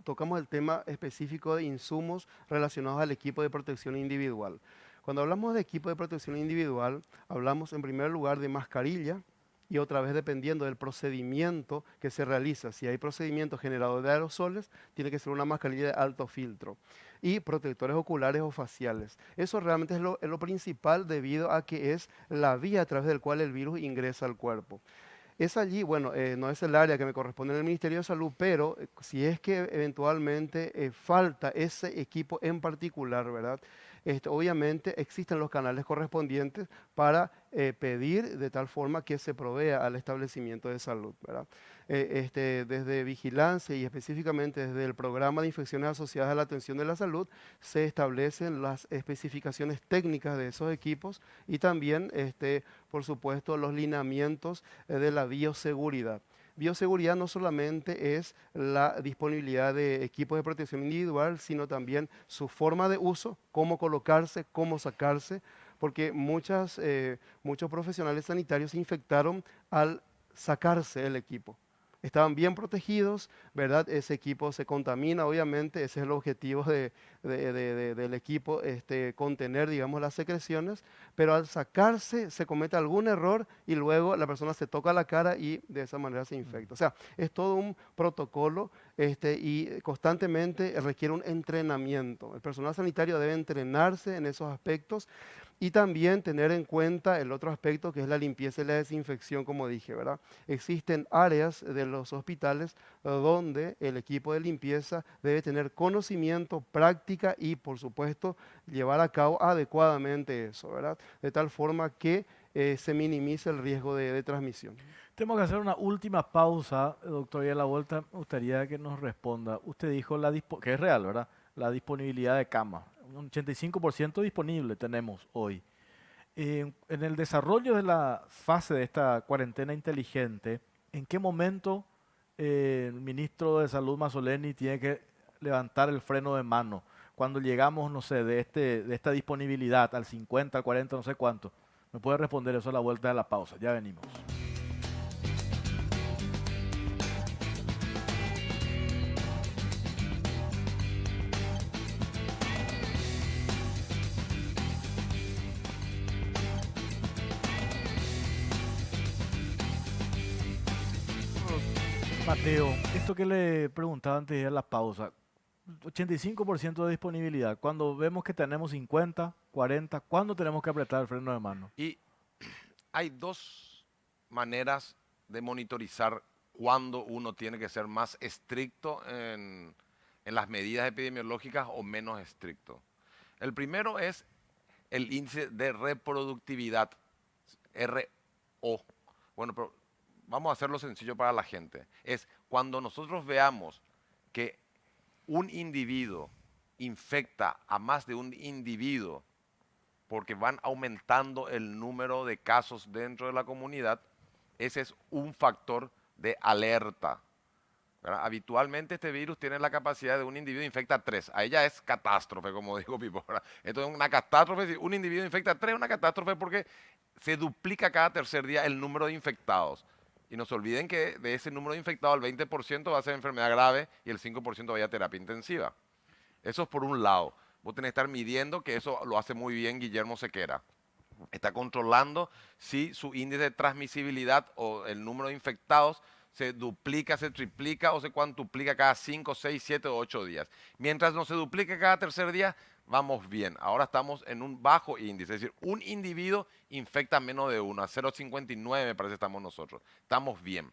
tocamos el tema específico de insumos relacionados al equipo de protección individual. Cuando hablamos de equipo de protección individual, hablamos en primer lugar de mascarilla y otra vez dependiendo del procedimiento que se realiza. Si hay procedimiento generador de aerosoles, tiene que ser una mascarilla de alto filtro. Y protectores oculares o faciales. Eso realmente es lo principal debido a que es la vía a través del cual el virus ingresa al cuerpo. Es allí, bueno, no es el área que me corresponde en el Ministerio de Salud, pero si es que eventualmente falta ese equipo en particular, ¿verdad? Obviamente existen los canales correspondientes para pedir de tal forma que se provea al establecimiento de salud, ¿verdad? Desde vigilancia y específicamente desde el programa de infecciones asociadas a la atención de la salud se establecen las especificaciones técnicas de esos equipos y también, por supuesto, los lineamientos de la bioseguridad. Bioseguridad no solamente es la disponibilidad de equipos de protección individual, sino también su forma de uso, cómo colocarse, cómo sacarse, porque muchos profesionales sanitarios se infectaron al sacarse el equipo. Estaban bien protegidos, ¿verdad? Ese equipo se contamina, obviamente, ese es el objetivo del equipo, contener, digamos, las secreciones, pero al sacarse se comete algún error y luego la persona se toca la cara y de esa manera se infecta. O sea, es todo un protocolo y constantemente requiere un entrenamiento. El personal sanitario debe entrenarse en esos aspectos. Y también tener en cuenta el otro aspecto que es la limpieza y la desinfección, como dije, ¿verdad? Existen áreas de los hospitales donde el equipo de limpieza debe tener conocimiento, práctica y, por supuesto, llevar a cabo adecuadamente eso, ¿verdad? De tal forma que se minimice el riesgo de transmisión. Tenemos que hacer una última pausa, doctor, y a la vuelta me gustaría que nos responda. Usted dijo que es real, ¿verdad? La disponibilidad de cama. Un 85% disponible tenemos hoy. En el desarrollo de la fase de esta cuarentena inteligente, ¿en qué momento el ministro de Salud Mazzoleni tiene que levantar el freno de mano? Cuando llegamos, no sé, de esta disponibilidad al 50, al 40, no sé cuánto. ¿Me puede responder eso a la vuelta de la pausa? Ya venimos. Mateo, esto que le preguntaba antes de la pausa, 85% de disponibilidad. Cuando vemos que tenemos 50, 40, ¿cuándo tenemos que apretar el freno de mano? Y hay dos maneras de monitorizar cuándo uno tiene que ser más estricto en las medidas epidemiológicas o menos estricto. El primero es el índice de reproductividad, RO. Bueno, pero vamos a hacerlo sencillo para la gente. Es cuando nosotros veamos que un individuo infecta a más de un individuo porque van aumentando el número de casos dentro de la comunidad, ese es un factor de alerta, ¿verdad? Habitualmente este virus tiene la capacidad de un individuo infecta a 3. A ella es catástrofe, como dijo Pipo, ¿verdad? Entonces una catástrofe, si un individuo infecta a 3, es una catástrofe porque se duplica cada tercer día el número de infectados. Y no se olviden que de ese número de infectados, el 20% va a ser enfermedad grave y el 5% vaya a terapia intensiva. Eso es por un lado. Vos tenés que estar midiendo, que eso lo hace muy bien Guillermo Sequera. Está controlando si su índice de transmisibilidad o el número de infectados se duplica, se triplica o se cuantuplica cada 5, 6, 7 o 8 días. Mientras no se duplique cada tercer día, vamos bien. Ahora estamos en un bajo índice, es decir, un individuo infecta menos de uno, a 0,59 me parece estamos nosotros. Estamos bien.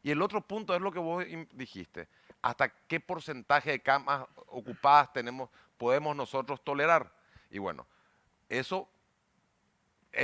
Y el otro punto es lo que vos dijiste. ¿Hasta qué porcentaje de camas ocupadas podemos nosotros tolerar? Y bueno, eso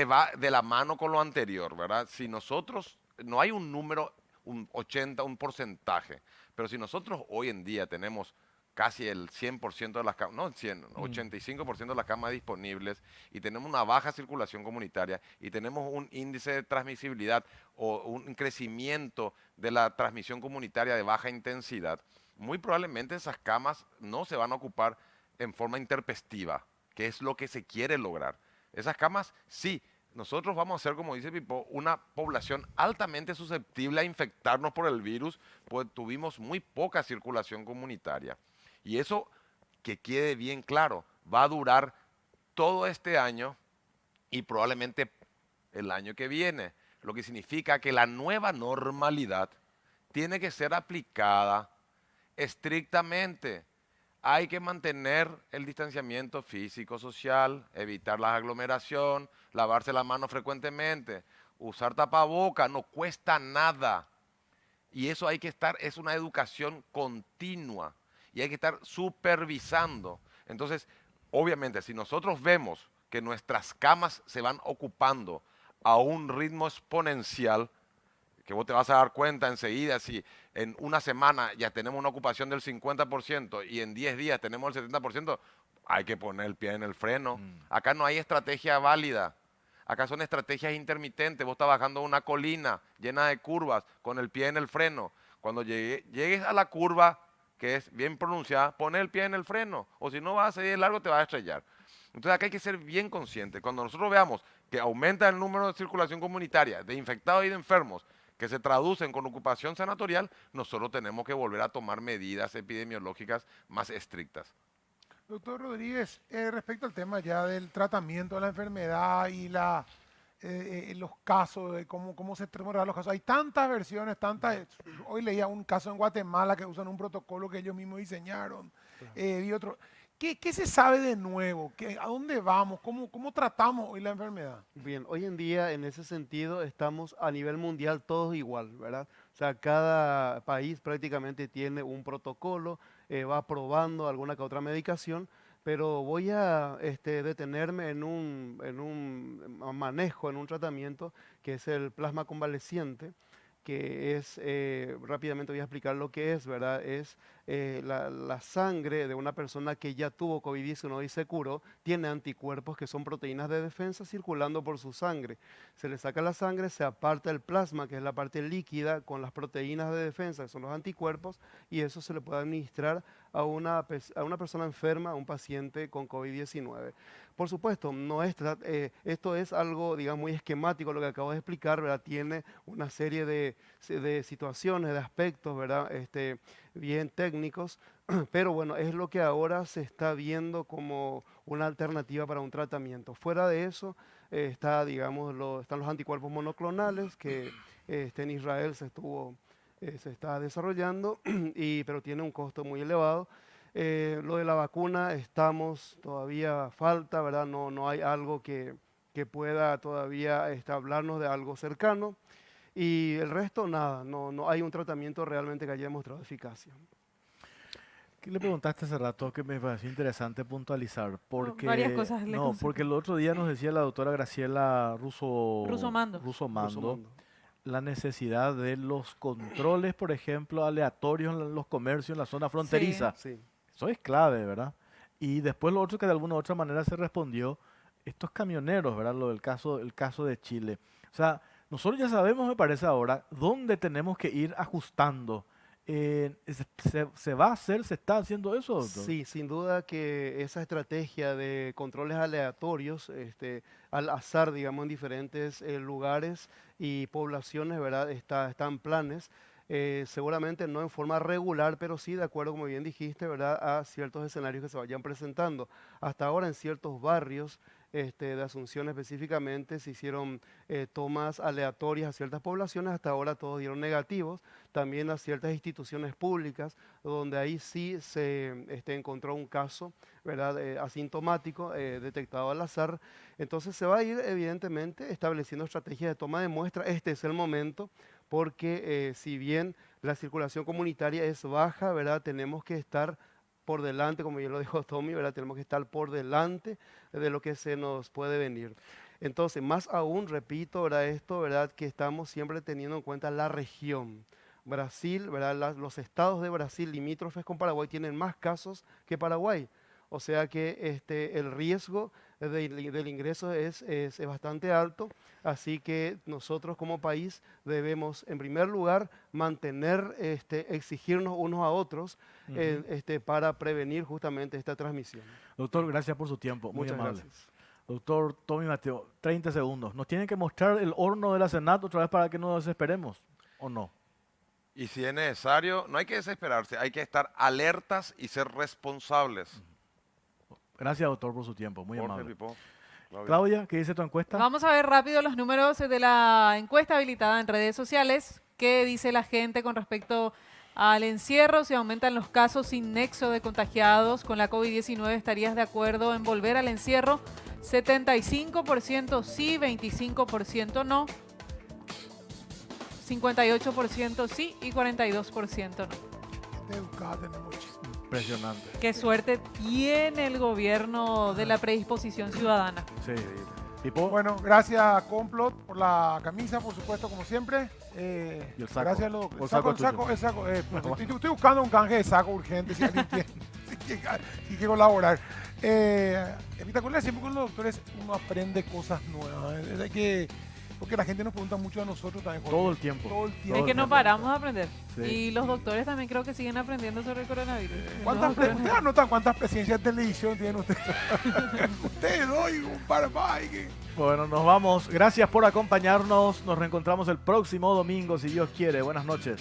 va de la mano con lo anterior, ¿verdad? Si nosotros, no hay un número, un 80, un porcentaje, pero si nosotros hoy en día tenemos casi el 100% de las camas, no 100, 85% de las camas disponibles y tenemos una baja circulación comunitaria y tenemos un índice de transmisibilidad o un crecimiento de la transmisión comunitaria de baja intensidad, muy probablemente esas camas no se van a ocupar en forma interpestiva, que es lo que se quiere lograr. Esas camas, sí, nosotros vamos a ser, como dice Pipo, una población altamente susceptible a infectarnos por el virus, pues tuvimos muy poca circulación comunitaria. Y eso, que quede bien claro, va a durar todo este año y probablemente el año que viene, lo que significa que la nueva normalidad tiene que ser aplicada estrictamente. Hay que mantener el distanciamiento físico, social, evitar la aglomeración, lavarse las manos frecuentemente, usar tapaboca, no cuesta nada. Y eso hay que estar, es una educación continua y hay que estar supervisando. Entonces, obviamente, si nosotros vemos que nuestras camas se van ocupando a un ritmo exponencial, que vos te vas a dar cuenta enseguida si en una semana ya tenemos una ocupación del 50% y en 10 días tenemos el 70%, hay que poner el pie en el freno. Acá no hay estrategia válida. Acá son estrategias intermitentes. Vos estás bajando una colina llena de curvas con el pie en el freno. Cuando llegues a la curva, que es bien pronunciada, pon el pie en el freno. O si no vas a seguir largo, te vas a estrellar. Entonces acá hay que ser bien consciente. Cuando nosotros veamos que aumenta el número de circulación comunitaria, de infectados y de enfermos, que se traducen con ocupación sanatorial, nosotros tenemos que volver a tomar medidas epidemiológicas más estrictas. Doctor Rodríguez, respecto al tema ya del tratamiento de la enfermedad y los casos, de cómo se tratan los casos, hay tantas versiones, hoy leía un caso en Guatemala que usan un protocolo que ellos mismos diseñaron, vi otro. ¿Qué se sabe de nuevo? ¿A dónde vamos? ¿Cómo tratamos hoy la enfermedad? Bien, hoy en día en ese sentido estamos a nivel mundial todos igual, ¿verdad? O sea, cada país prácticamente tiene un protocolo, va probando alguna que otra medicación, pero voy a detenerme en un manejo, en un tratamiento que es el plasma convaleciente, que es, rápidamente voy a explicar lo que es, ¿verdad? Es la sangre de una persona que ya tuvo COVID-19 y se curó, tiene anticuerpos que son proteínas de defensa circulando por su sangre. Se le saca la sangre, se aparta el plasma, que es la parte líquida, con las proteínas de defensa, que son los anticuerpos, y eso se le puede administrar a una persona enferma, a un paciente con COVID-19. Por supuesto, esto es algo, digamos, muy esquemático, lo que acabo de explicar, ¿verdad? Tiene una serie de situaciones, de aspectos, ¿verdad? Bien técnicos, pero bueno, es lo que ahora se está viendo como una alternativa para un tratamiento. Fuera de eso, están los anticuerpos monoclonales que en Israel se está desarrollando, pero tiene un costo muy elevado. Lo de la vacuna todavía falta, ¿verdad? No hay algo que pueda todavía hablarnos de algo cercano. Y el resto, nada, no hay un tratamiento realmente que haya demostrado eficacia. ¿Qué le preguntaste hace rato que me pareció interesante puntualizar? Porque, varias cosas le no, consulté. porque el otro día nos decía la doctora Graciela Russomando. Russomando la necesidad de los controles, por ejemplo, aleatorios en los comercios en la zona fronteriza. Sí. Eso es clave, ¿verdad? Y después lo otro que de alguna u otra manera se respondió, estos camioneros, ¿verdad? El caso de Chile. O sea, nosotros ya sabemos, me parece ahora, dónde tenemos que ir ajustando. ¿Se va a hacer, se está haciendo eso, doctor? Sí, sin duda que esa estrategia de controles aleatorios, al azar, digamos, en diferentes lugares y poblaciones, ¿verdad? Está en planes. Seguramente no en forma regular, pero sí de acuerdo, como bien dijiste, ¿verdad?, a ciertos escenarios que se vayan presentando. Hasta ahora en ciertos barrios de Asunción específicamente se hicieron tomas aleatorias a ciertas poblaciones, hasta ahora todos dieron negativos, también a ciertas instituciones públicas, donde ahí sí se encontró un caso, ¿verdad?, asintomático, detectado al azar. Entonces se va a ir evidentemente estableciendo estrategias de toma de muestra. Este es el momento, porque si bien la circulación comunitaria es baja, ¿verdad?, tenemos que estar por delante, como ya lo dijo Tommy, ¿verdad?, tenemos que estar por delante de lo que se nos puede venir. Entonces, más aún, repito, ¿verdad?, ¿verdad?, que estamos siempre teniendo en cuenta la región. Brasil, ¿verdad?, los estados de Brasil limítrofes con Paraguay tienen más casos que Paraguay. O sea que el riesgo del ingreso es bastante alto, así que nosotros como país debemos, en primer lugar, exigirnos unos a otros para prevenir justamente esta transmisión. Doctor, gracias por su tiempo, muy Muchas amable. gracias. Doctor Tommy Mateo, 30 segundos. ¿Nos tienen que mostrar el horno de la Senat otra vez para que no nos desesperemos o no? Y si es necesario, no hay que desesperarse, hay que estar alertas y ser responsables. Gracias, doctor, por su tiempo. Muy Jorge, amable. Pipo, Claudia. Claudia, ¿qué dice tu encuesta? Vamos a ver rápido los números de la encuesta habilitada en redes sociales. ¿Qué dice la gente con respecto al encierro? Si aumentan los casos sin nexo de contagiados con la COVID-19, ¿estarías de acuerdo en volver al encierro? 75% sí, 25% no. 58% sí y 42% no. Gente educada tenemos muchísimo. Impresionante. Qué suerte tiene el gobierno de la predisposición ciudadana. Sí. Pipo, Bueno, gracias Complot por la camisa, por supuesto, como siempre. Y el saco. Gracias, los O saco el saco, tuyo. el saco. Estoy buscando un canje de saco urgente si alguien quiere, si quiere colaborar. Espectacular, siempre con los doctores uno aprende cosas nuevas. Es que, porque la gente nos pregunta mucho a nosotros también. Jorge. todo el tiempo. Todo el tiempo. Es que no paramos de aprender. Sí. Y los doctores también creo que siguen aprendiendo sobre el coronavirus. ¿Ustedes anotan cuántas presencias de televisión tienen ustedes? Ustedes dos y un par más. Bueno, nos vamos. Gracias por acompañarnos. Nos reencontramos el próximo domingo, si Dios quiere. Buenas noches.